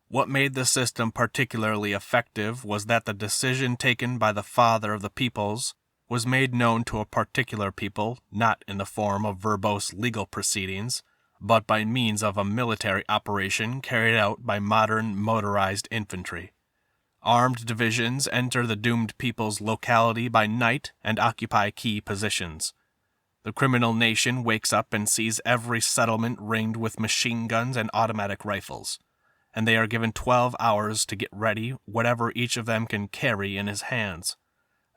What made the system particularly effective was that the decision taken by the father of the peoples was made known to a particular people not in the form of verbose legal proceedings, but by means of a military operation carried out by modern motorized infantry. Armed divisions enter the doomed people's locality by night and occupy key positions. The criminal nation wakes up and sees every settlement ringed with machine guns and automatic rifles, and they are given 12 hours to get ready whatever each of them can carry in his hands.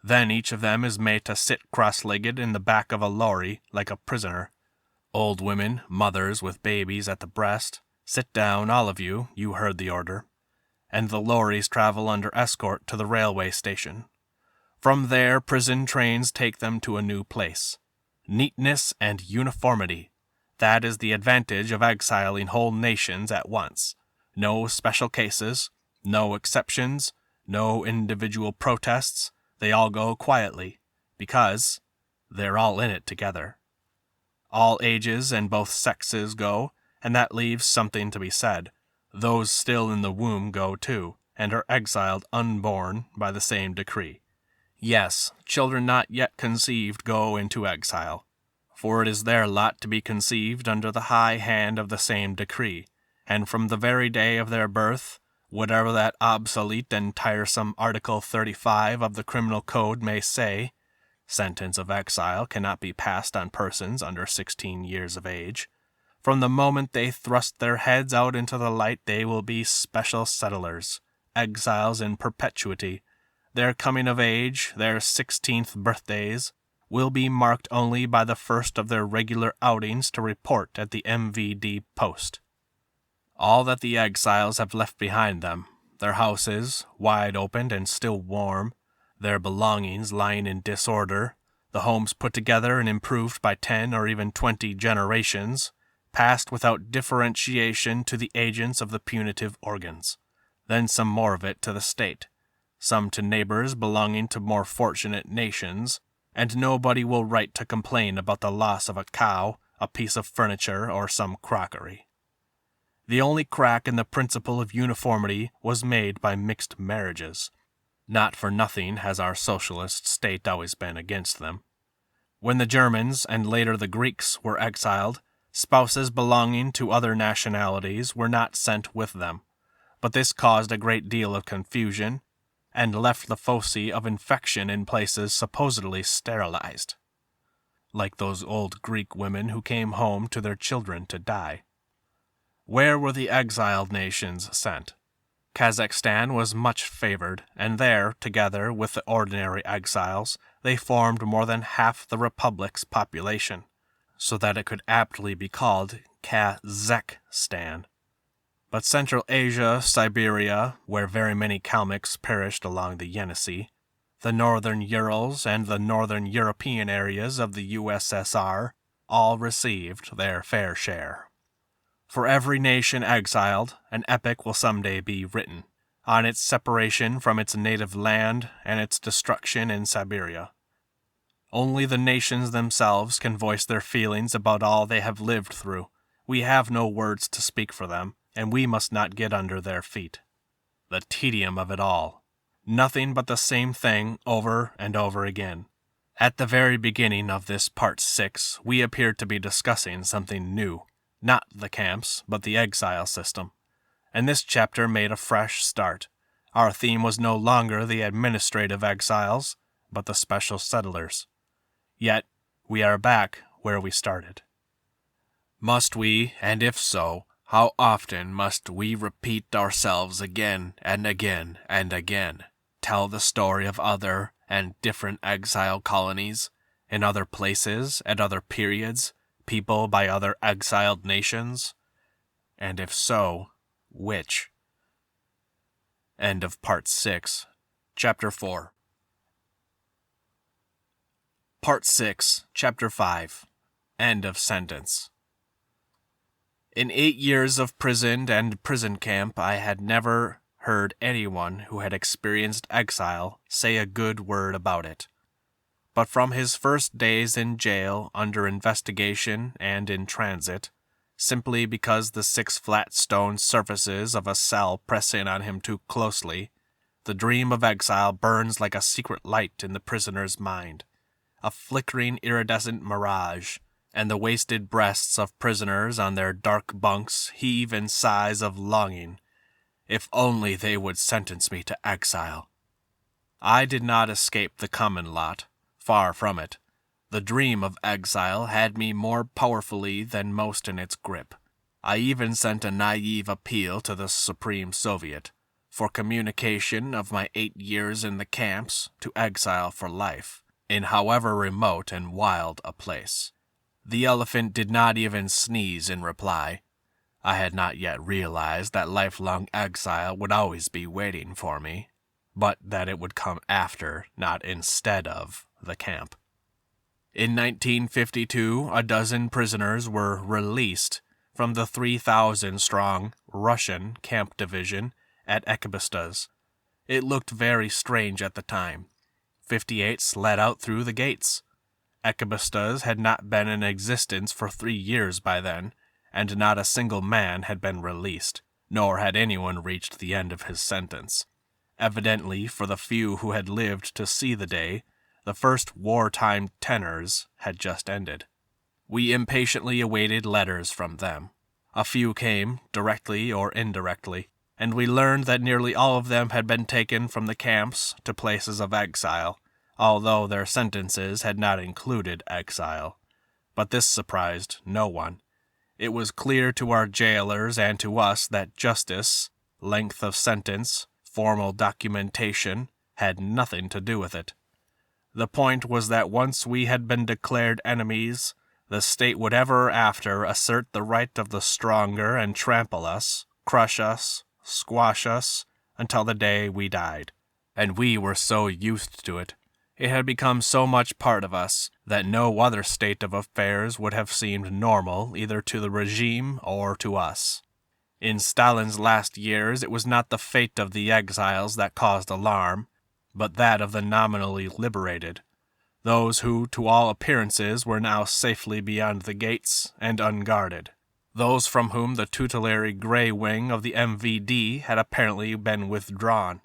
Then each of them is made to sit cross-legged in the back of a lorry like a prisoner. Old women, mothers with babies at the breast, sit down, all of you, you heard the order. And the lorries travel under escort to the railway station. From there, prison trains take them to a new place. Neatness and uniformity. That is the advantage of exiling whole nations at once. No special cases, no exceptions, no individual protests. They all go quietly, because they're all in it together. All ages and both sexes go, and that leaves something to be said. Those still in the womb go too, and are exiled unborn by the same decree. Yes, children not yet conceived go into exile, for it is their lot to be conceived under the high hand of the same decree, and from the very day of their birth, whatever that obsolete and tiresome Article 35 of the Criminal Code may say, sentence of exile cannot be passed on persons under 16 years of age. From the moment they thrust their heads out into the light, they will be special settlers, exiles in perpetuity. Their coming of age, their 16th birthdays, will be marked only by the first of their regular outings to report at the MVD post. All that the exiles have left behind them, their houses, wide opened and still warm, their belongings lying in disorder, the homes put together and improved by 10 or even 20 generations, passed without differentiation to the agents of the punitive organs, then some more of it to the state, some to neighbors belonging to more fortunate nations, and nobody will write to complain about the loss of a cow, a piece of furniture, or some crockery. The only crack in the principle of uniformity was made by mixed marriages. Not for nothing has our socialist state always been against them. When the Germans, and later the Greeks, were exiled, spouses belonging to other nationalities were not sent with them, but this caused a great deal of confusion, and left the foci of infection in places supposedly sterilized, like those old Greek women who came home to their children to die. Where were the exiled nations sent? Kazakhstan was much favored, and there, together with the ordinary exiles, they formed more than half the republic's population, so that it could aptly be called Kazakhstan. But Central Asia, Siberia, where very many Kalmyks perished along the Yenisei, the northern Urals, and the northern European areas of the USSR, all received their fair share. For every nation exiled, an epic will someday be written, on its separation from its native land and its destruction in Siberia. Only the nations themselves can voice their feelings about all they have lived through. We have no words to speak for them, and we must not get under their feet. The tedium of it all. Nothing but the same thing over and over again. At the very beginning of this Part 6, we appeared to be discussing something new. Not the camps, but the exile system. And this chapter made a fresh start. Our theme was no longer the administrative exiles, but the special settlers. Yet, we are back where we started. Must we, and if so, how often must we repeat ourselves again and again and again, tell the story of other and different exile colonies, in other places, at other periods, people by other exiled nations? And if so, which? End of Part 6, Chapter 4. Part 6, Chapter 5. End of sentence. In 8 years of prison and prison camp, I had never heard anyone who had experienced exile say a good word about it. But from his first days in jail, under investigation and in transit, simply because the 6 flat stone surfaces of a cell press in on him too closely, the dream of exile burns like a secret light in the prisoner's mind, a flickering iridescent mirage, and the wasted breasts of prisoners on their dark bunks heave in sighs of longing. If only they would sentence me to exile. I did not escape the common lot, far from it. The dream of exile had me more powerfully than most in its grip. I even sent a naive appeal to the Supreme Soviet for communication of my 8 years in the camps to exile for life, in however remote and wild a place. The elephant did not even sneeze in reply. I had not yet realized that lifelong exile would always be waiting for me, but that it would come after, not instead of, the camp. In 1952, a dozen prisoners were released from the 3,000-strong Russian camp division at Ekibastas. It looked very strange at the time. 58s let out through the gates. Ekibastas had not been in existence for 3 years by then, and not a single man had been released, nor had anyone reached the end of his sentence. Evidently, for the few who had lived to see the day, the first wartime tenors had just ended. We impatiently awaited letters from them. A few came, directly or indirectly, and we learned that nearly all of them had been taken from the camps to places of exile, although their sentences had not included exile. But this surprised no one. It was clear to our jailers and to us that justice, length of sentence, formal documentation, had nothing to do with it. The point was that once we had been declared enemies, the state would ever after assert the right of the stronger and trample us, crush us, squash us, until the day we died. And we were so used to it. It had become so much part of us that no other state of affairs would have seemed normal either to the regime or to us. In Stalin's last years, it was not the fate of the exiles that caused alarm, but that of the nominally liberated, those who, to all appearances, were now safely beyond the gates and unguarded, those from whom the tutelary grey wing of the MVD had apparently been withdrawn.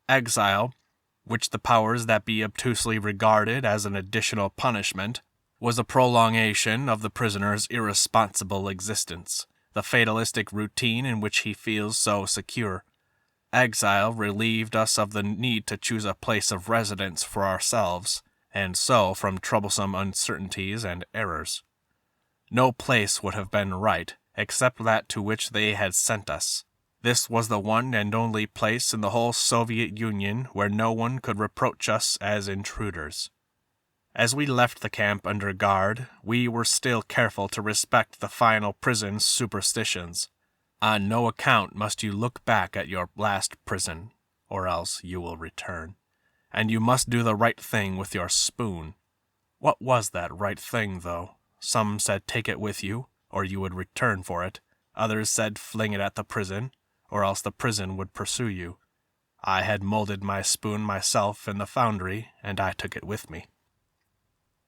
Exile, which the powers that be obtusely regarded as an additional punishment, was a prolongation of the prisoner's irresponsible existence, the fatalistic routine in which he feels so secure. Exile relieved us of the need to choose a place of residence for ourselves, and so from troublesome uncertainties and errors. No place would have been right, except that to which they had sent us. This was the one and only place in the whole Soviet Union where no one could reproach us as intruders. As we left the camp under guard, we were still careful to respect the final prison superstitions. On no account must you look back at your last prison, or else you will return. And you must do the right thing with your spoon. What was that right thing, though? Some said take it with you, or you would return for it. Others said fling it at the prison, or else the prison would pursue you. I had molded my spoon myself in the foundry, and I took it with me.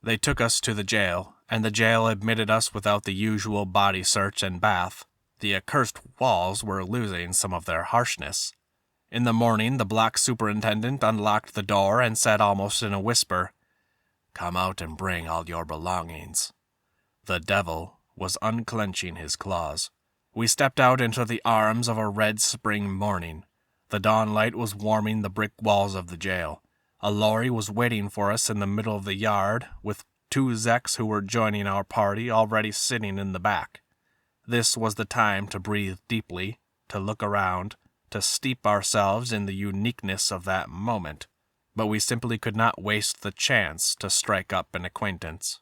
They took us to the jail, and the jail admitted us without the usual body search and bath. The accursed walls were losing some of their harshness. In the morning, the black superintendent unlocked the door and said almost in a whisper, "Come out and bring all your belongings." The devil was unclenching his claws. We stepped out into the arms of a red spring morning. The dawn light was warming the brick walls of the jail. A lorry was waiting for us in the middle of the yard, with 2 Zeks who were joining our party already sitting in the back. This was the time to breathe deeply, to look around, to steep ourselves in the uniqueness of that moment, but we simply could not waste the chance to strike up an acquaintance.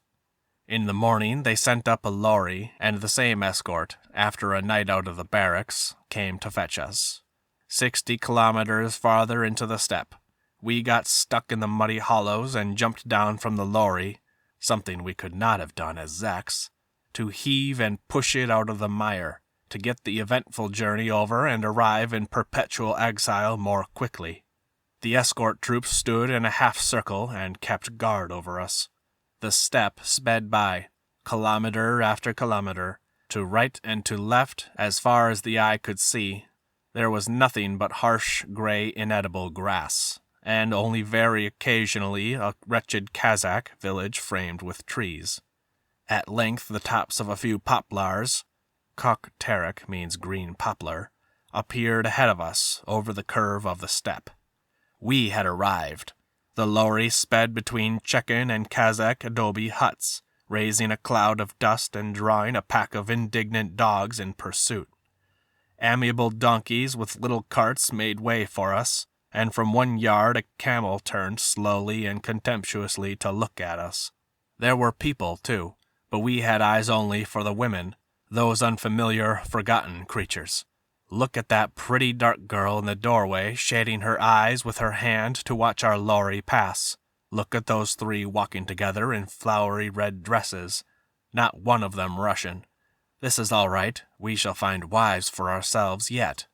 In the morning they sent up a lorry, and the same escort, after a night out of the barracks, came to fetch us. 60 kilometers farther into the steppe, we got stuck in the muddy hollows and jumped down from the lorry, something we could not have done as Zeks, to heave and push it out of the mire, to get the eventful journey over and arrive in perpetual exile more quickly. The escort troops stood in a half-circle and kept guard over us. The steppe sped by, kilometer after kilometer, to right and to left as far as the eye could see. There was nothing but harsh, gray, inedible grass, and only very occasionally a wretched Kazakh village framed with trees. At length the tops of a few poplars, Kokterek means green poplar, appeared ahead of us over the curve of the steppe. We had arrived. The lorry sped between Chechen and Kazakh adobe huts, raising a cloud of dust and drawing a pack of indignant dogs in pursuit. Amiable donkeys with little carts made way for us, and from one yard a camel turned slowly and contemptuously to look at us. There were people, too, but we had eyes only for the women, those unfamiliar, forgotten creatures. Look at that pretty dark girl in the doorway, shading her eyes with her hand to watch our lorry pass. Look at those 3 walking together in flowery red dresses, not one of them Russian. This is all right. We shall find wives for ourselves yet.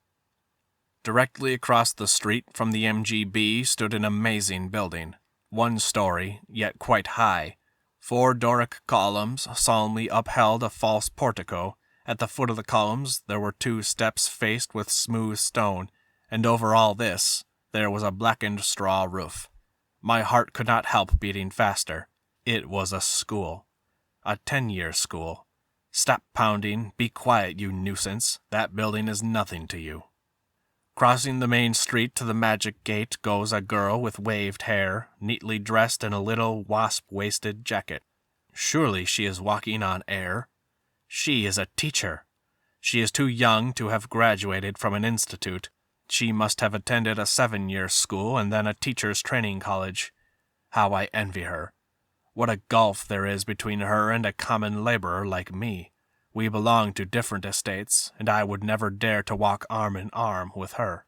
Directly across the street from the MGB stood an amazing building, 1 story, yet quite high. 4 Doric columns solemnly upheld a false portico. At the foot of the columns there were 2 steps faced with smooth stone, and over all this there was a blackened straw roof. My heart could not help beating faster. It was a school. A 10-year school. Stop pounding. Be quiet, you nuisance. That building is nothing to you. Crossing the main street to the magic gate goes a girl with waved hair, neatly dressed in a little wasp-waisted jacket. Surely she is walking on air. She is a teacher. She is too young to have graduated from an institute. She must have attended a 7-year school and then a teacher's training college. How I envy her. What a gulf there is between her and a common laborer like me. We belong to different estates, and I would never dare to walk arm in arm with her.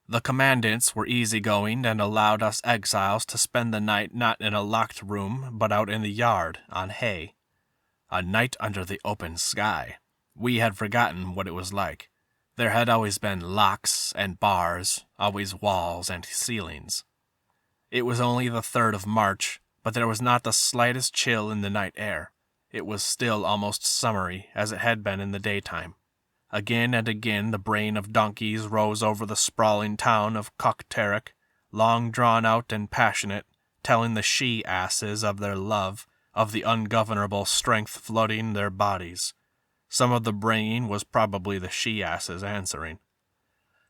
The commandants were easygoing and allowed us exiles to spend the night not in a locked room, but out in the yard, on hay. A night under the open sky. We had forgotten what it was like. There had always been locks and bars, always walls and ceilings. It was only the 3rd of March, but there was not the slightest chill in the night air. It was still almost summery, as it had been in the daytime. Again and again the braying of donkeys rose over the sprawling town of Kokterek, long drawn out and passionate, telling the she-asses of their love, of the ungovernable strength flooding their bodies. Some of the braying was probably the she-asses answering.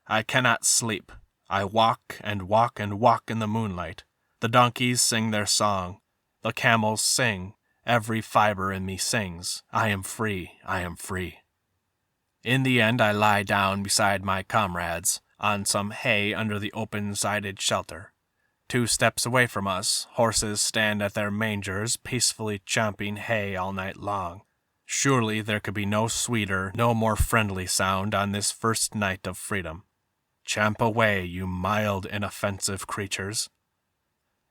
I cannot sleep. I walk and walk and walk in the moonlight. The donkeys sing their song. The camels sing. Every fiber in me sings. I am free. I am free. In the end I lie down beside my comrades, on some hay under the open-sided shelter. 2 steps away from us, horses stand at their mangers, peacefully chomping hay all night long. Surely there could be no sweeter, no more friendly sound on this first night of freedom. Champ away, you mild, inoffensive creatures.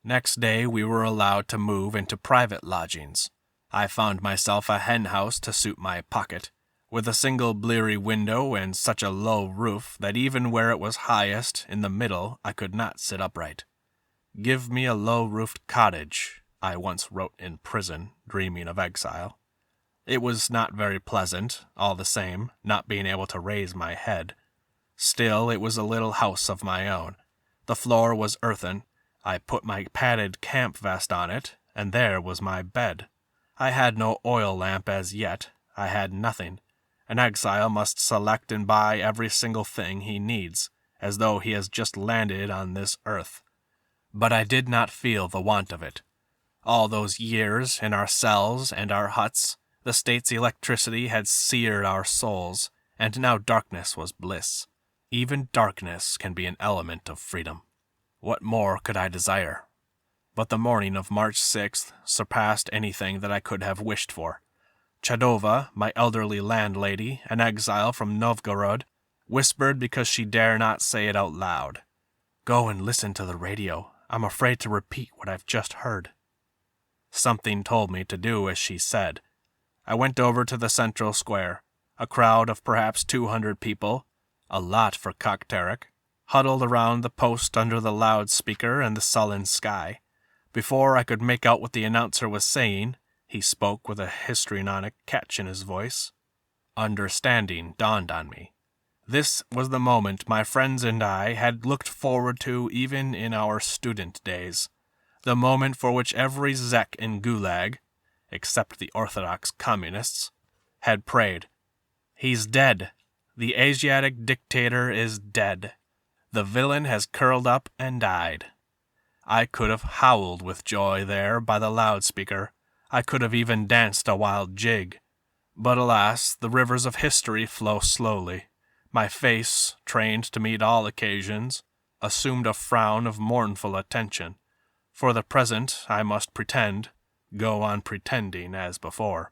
Next day we were allowed to move into private lodgings. I found myself a hen-house to suit my pocket, with a single bleary window and such a low roof that even where it was highest, in the middle, I could not sit upright. Give me a low-roofed cottage, I once wrote in prison, dreaming of exile. It was not very pleasant, all the same, not being able to raise my head. Still, it was a little house of my own. The floor was earthen. I put my padded camp vest on it, and there was my bed. I had no oil lamp as yet. I had nothing. An exile must select and buy every single thing he needs, as though he has just landed on this earth. But I did not feel the want of it. All those years in our cells and our huts, the state's electricity had seared our souls, and now darkness was bliss. Even darkness can be an element of freedom. What more could I desire? But the morning of March 6th surpassed anything that I could have wished for. Chadova, my elderly landlady, an exile from Novgorod, whispered because she dare not say it out loud. "Go and listen to the radio. I'm afraid to repeat what I've just heard." Something told me to do as she said. I went over to the central square. A crowd of perhaps 200 people, a lot for Kokterek, huddled around the post under the loudspeaker and the sullen sky. Before I could make out what the announcer was saying, he spoke with a histrionic catch in his voice. Understanding dawned on me. This was the moment my friends and I had looked forward to even in our student days. The moment for which every Zek in Gulag, except the Orthodox Communists, had prayed. He's dead. The Asiatic dictator is dead. The villain has curled up and died. I could have howled with joy there by the loudspeaker. I could have even danced a wild jig. But alas, the rivers of history flow slowly. My face, trained to meet all occasions, assumed a frown of mournful attention. For the present, I must pretend, go on pretending as before.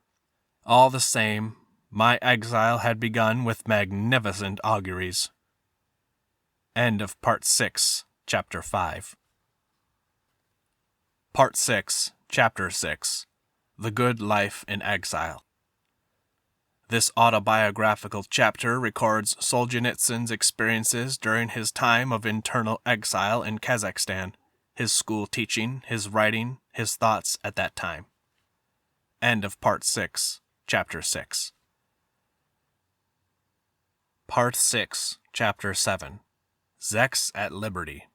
All the same, my exile had begun with magnificent auguries. End of Part 6, Chapter 5. Part 6, Chapter 6. The Good Life in Exile. This autobiographical chapter records Solzhenitsyn's experiences during his time of internal exile in Kazakhstan, his school teaching, his writing, his thoughts at that time. End of Part 6, Chapter 6. Part 6, Chapter 7. Zeks at Liberty.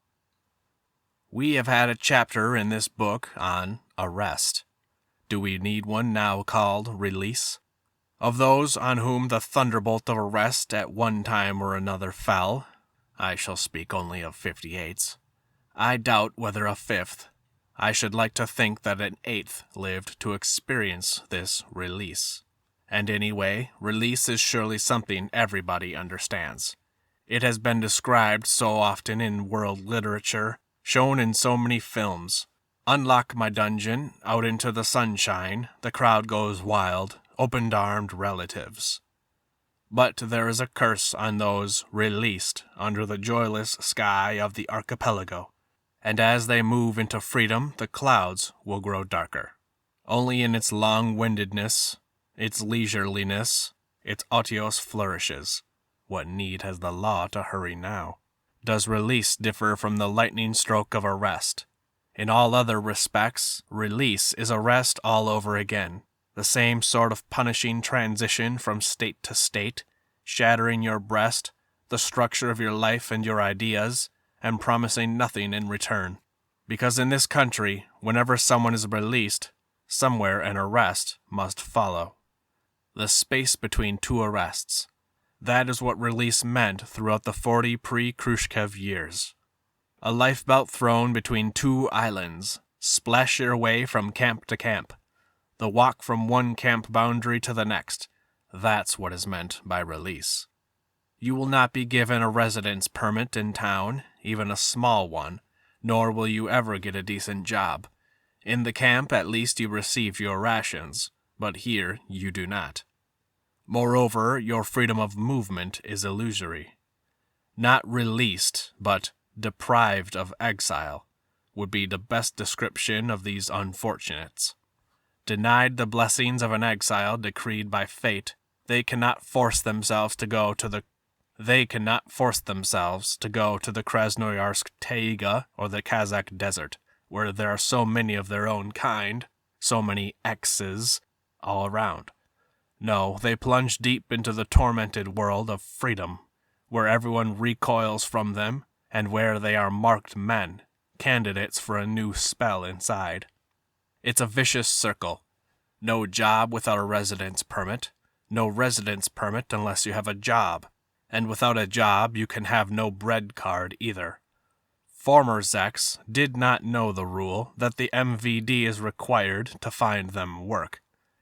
We have had a chapter in this book on arrest. Do we need one now called release? Of those on whom the thunderbolt of arrest at one time or another fell, I shall speak only of 58s. I doubt whether a fifth, I should like to think that an eighth, lived to experience this release. And anyway, release is surely something everybody understands. It has been described so often in world literature, shown in so many films. Unlock my dungeon, out into the sunshine, the crowd goes wild, open-armed relatives. But there is a curse on those released under the joyless sky of the archipelago, and as they move into freedom, the clouds will grow darker. Only in its long-windedness, its leisureliness, its otiose flourishes. What need has the law to hurry now? Does release differ from the lightning stroke of arrest? In all other respects, release is arrest all over again. The same sort of punishing transition from state to state, shattering your breast, the structure of your life and your ideas, and promising nothing in return. Because in this country, whenever someone is released, somewhere an arrest must follow. The space between two arrests. That is what release meant throughout the 40 pre-Khrushchev years. A lifebelt thrown between two islands. Splash your way from camp to camp. The walk from one camp boundary to the next. That's what is meant by release. You will not be given a residence permit in town, even a small one, nor will you ever get a decent job. In the camp, at least you receive your rations, but here you do not. Moreover, your freedom of movement is illusory. Not released, but deprived of exile, would be the best description of these unfortunates. Denied the blessings of an exile decreed by fate, they cannot force themselves to go to the Krasnoyarsk Taiga or the Kazakh desert. where there are so many of their own kind, so many X's all around. No, they plunge deep into the tormented world of freedom, where everyone recoils from them, and where they are marked men, candidates for a new spell inside. It's a vicious circle. No job without a residence permit, no residence permit unless you have a job, and without a job you can have no bread card either. Former Zeks did not know the rule that the MVD is required to find them work,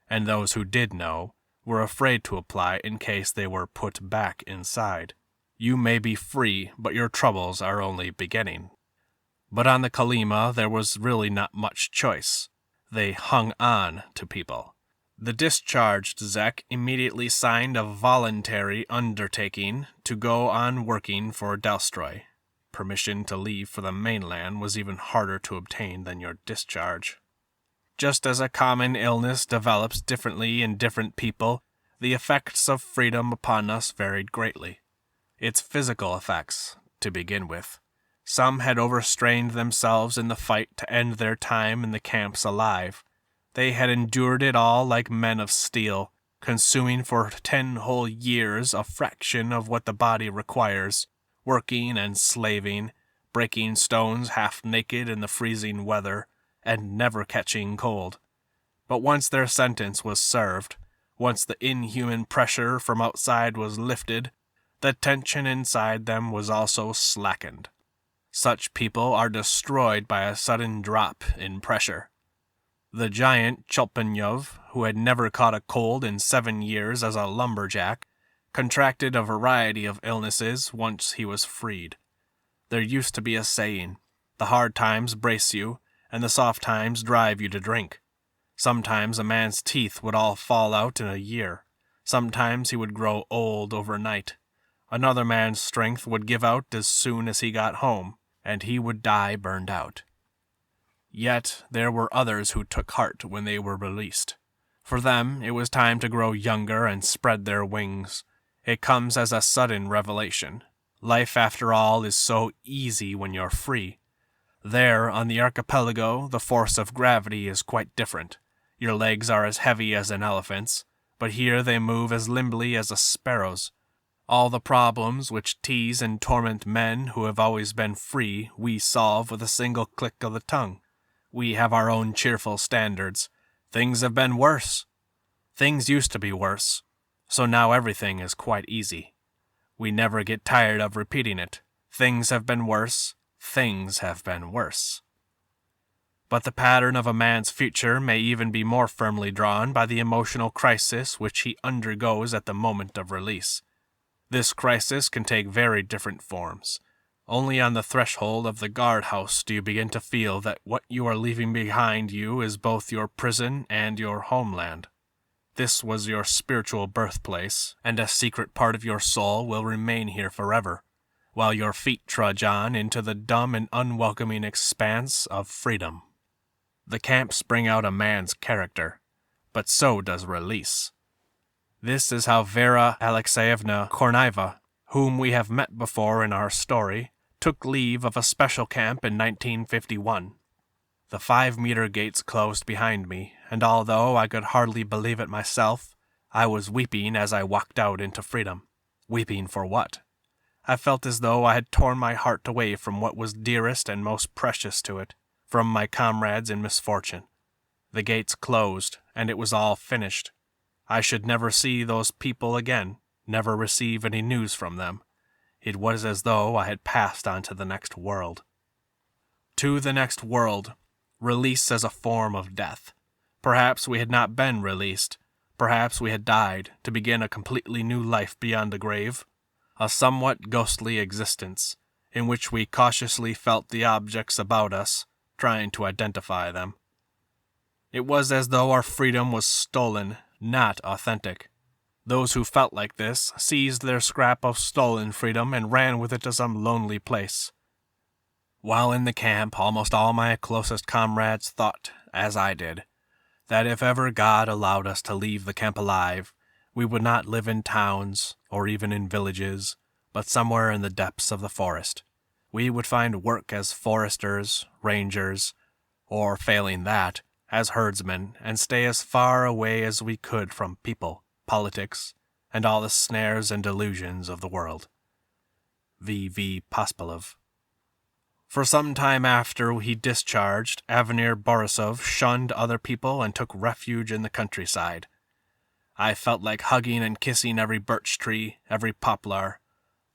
and those who did know were afraid to apply in case they were put back inside. You may be free, but your troubles are only beginning. But on the Kalima there was really not much choice. They hung on to people. The discharged Zek immediately signed a voluntary undertaking to go on working for Dalstroy. Permission to leave for the mainland was even harder to obtain than your discharge. Just as a common illness develops differently in different people, the effects of freedom upon us varied greatly. Its physical effects, to begin with. Some had overstrained themselves in the fight to end their time in the camps alive. They had endured it all like men of steel, consuming for 10 whole years a fraction of what the body requires, working and slaving, breaking stones half naked in the freezing weather, and never catching cold. But once their sentence was served, once the inhuman pressure from outside was lifted, the tension inside them was also slackened. Such people are destroyed by a sudden drop in pressure. The giant Cholpanyov, who had never caught a cold in 7 years as a lumberjack, contracted a variety of illnesses once he was freed. There used to be a saying, the hard times brace you, and the soft times drive you to drink. Sometimes a man's teeth would all fall out in a year. Sometimes he would grow old overnight. Another man's strength would give out as soon as he got home, and he would die burned out. Yet there were others who took heart when they were released. For them, it was time to grow younger and spread their wings. It comes as a sudden revelation. Life, after all, is so easy when you're free. There, on the archipelago, the force of gravity is quite different. Your legs are as heavy as an elephant's, but here they move as limbly as a sparrow's. All the problems which tease and torment men who have always been free we solve with a single click of the tongue. We have our own cheerful standards. Things have been worse. Things used to be worse, so now everything is quite easy. We never get tired of repeating it. Things have been worse. Things have been worse. But the pattern of a man's future may even be more firmly drawn by the emotional crisis which he undergoes at the moment of release. This crisis can take very different forms. Only on the threshold of the guardhouse do you begin to feel that what you are leaving behind you is both your prison and your homeland. This was your spiritual birthplace, and a secret part of your soul will remain here forever, while your feet trudge on into the dumb and unwelcoming expanse of freedom. The camps bring out a man's character, but so does release. This is how Vera Alexeyevna Kornaiva, whom we have met before in our story, took leave of a special camp in 1951. The 5-meter gates closed behind me, and although I could hardly believe it myself, I was weeping as I walked out into freedom. Weeping for what? I felt as though I had torn my heart away from what was dearest and most precious to it, from my comrades in misfortune. The gates closed, and it was all finished. I should never see those people again, never receive any news from them. It was as though I had passed on to the next world. To the next world, release as a form of death. Perhaps we had not been released. Perhaps we had died to begin a completely new life beyond the grave, a somewhat ghostly existence, in which we cautiously felt the objects about us, trying to identify them. It was as though our freedom was stolen, not authentic. Those who felt like this seized their scrap of stolen freedom and ran with it to some lonely place. While in the camp, almost all my closest comrades thought, as I did, that if ever God allowed us to leave the camp alive, we would not live in towns or even in villages, but somewhere in the depths of the forest. We would find work as foresters, rangers, or failing that, as herdsmen, and stay as far away as we could from people, politics, and all the snares and delusions of the world. V. Pospelov. For some time after he discharged, Avenir Borisov shunned other people and took refuge in the countryside. I felt like hugging and kissing every birch tree, every poplar.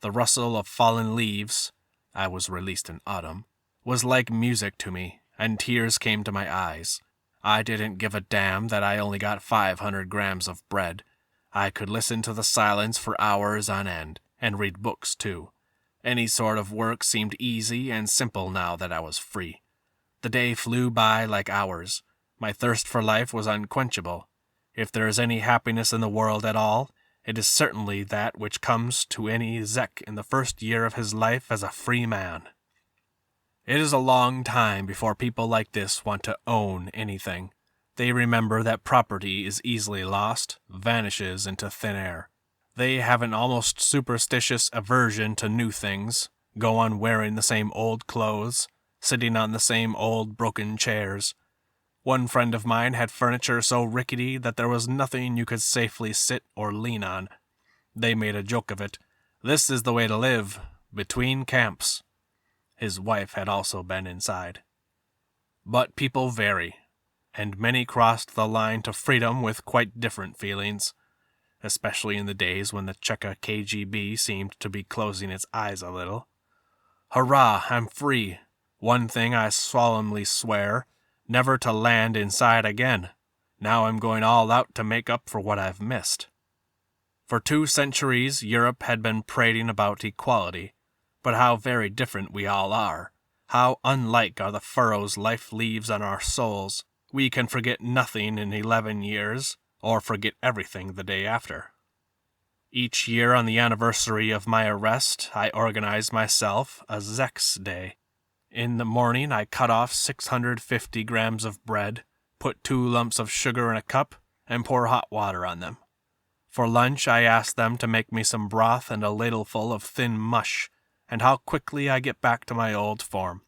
The rustle of fallen leaves, I was released in autumn, was like music to me, and tears came to my eyes. I didn't give a damn that I only got 500 grams of bread. I could listen to the silence for hours on end, and read books too. Any sort of work seemed easy and simple now that I was free. The day flew by like hours. My thirst for life was unquenchable. If there is any happiness in the world at all, it is certainly that which comes to any Zek in the first year of his life as a free man. It is a long time before people like this want to own anything. They remember that property is easily lost, vanishes into thin air. They have an almost superstitious aversion to new things, go on wearing the same old clothes, sitting on the same old broken chairs. One friend of mine had furniture so rickety that there was nothing you could safely sit or lean on. They made a joke of it. This is the way to live, between camps. His wife had also been inside. But people vary, and many crossed the line to freedom with quite different feelings, especially in the days when the Cheka KGB seemed to be closing its eyes a little. Hurrah, I'm free! One thing I solemnly swear, never to land inside again. Now I'm going all out to make up for what I've missed. For 2 centuries, Europe had been prating about equality, but how very different we all are. How unlike are the furrows life leaves on our souls. We can forget nothing in 11 years, or forget everything the day after. Each year on the anniversary of my arrest, I organize myself a Zek's Day. In the morning, I cut off 650 grams of bread, put 2 lumps of sugar in a cup, and pour hot water on them. For lunch, I ask them to make me some broth and a ladleful of thin mush, and how quickly I get back to my old form.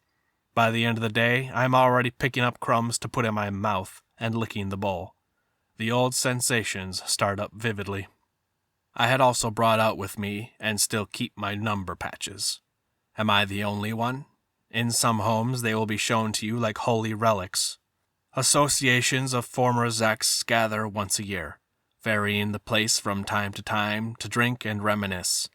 By the end of the day, I am already picking up crumbs to put in my mouth and licking the bowl. The old sensations start up vividly. I had also brought out with me, and still keep, my number patches. Am I the only one? In some homes they will be shown to you like holy relics. Associations of former Zeks gather once a year, varying the place from time to drink and reminisce.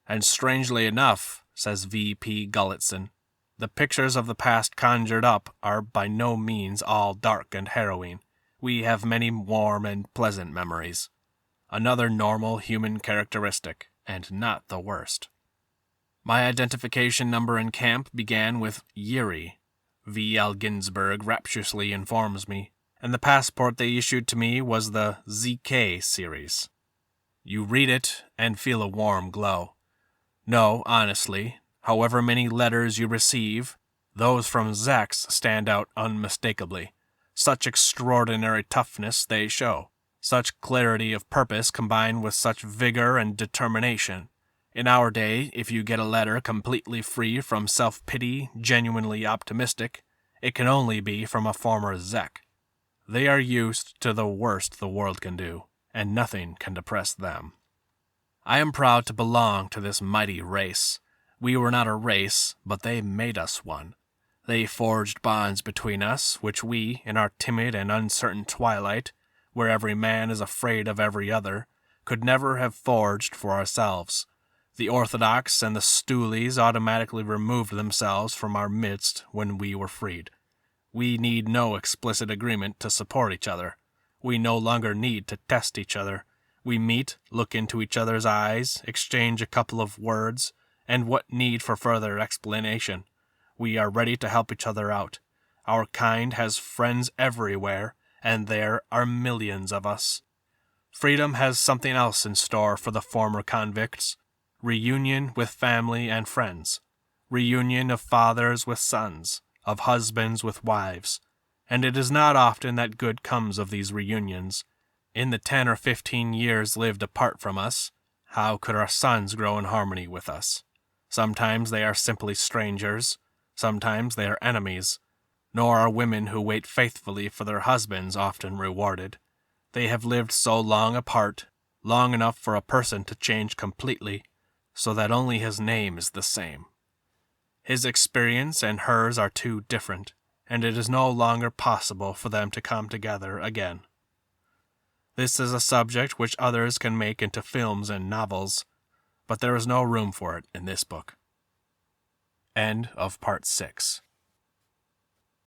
And strangely enough, says V.P. Gulletson, the pictures of the past conjured up are by no means all dark and harrowing. We have many warm and pleasant memories. Another normal human characteristic, and not the worst. My identification number in camp began with Yuri, V. L. Ginsburg rapturously informs me, and the passport they issued to me was the ZK series. You read it and feel a warm glow. No, honestly, however many letters you receive, those from Zeks stand out unmistakably. Such extraordinary toughness they show, such clarity of purpose combined with such vigor and determination. In our day, if you get a letter completely free from self-pity, genuinely optimistic, it can only be from a former Zek. They are used to the worst the world can do, and nothing can depress them. I am proud to belong to this mighty race. We were not a race, but they made us one. They forged bonds between us, which we, in our timid and uncertain twilight, where every man is afraid of every other, could never have forged for ourselves. The Orthodox and the Stoolies automatically removed themselves from our midst when we were freed. We need no explicit agreement to support each other. We no longer need to test each other. We meet, look into each other's eyes, exchange a couple of words, and what need for further explanation? We are ready to help each other out. Our kind has friends everywhere, and there are millions of us. Freedom has something else in store for the former convicts. Reunion with family and friends. Reunion of fathers with sons, of husbands with wives. And it is not often that good comes of these reunions. In the 10 or 15 years lived apart from us, how could our sons grow in harmony with us? Sometimes they are simply strangers. Sometimes they are enemies. Nor are women who wait faithfully for their husbands often rewarded. They have lived so long apart, long enough for a person to change completely, so that only his name is the same. His experience and hers are too different, and it is no longer possible for them to come together again. This is a subject which others can make into films and novels, but there is no room for it in this book. End of Part 6.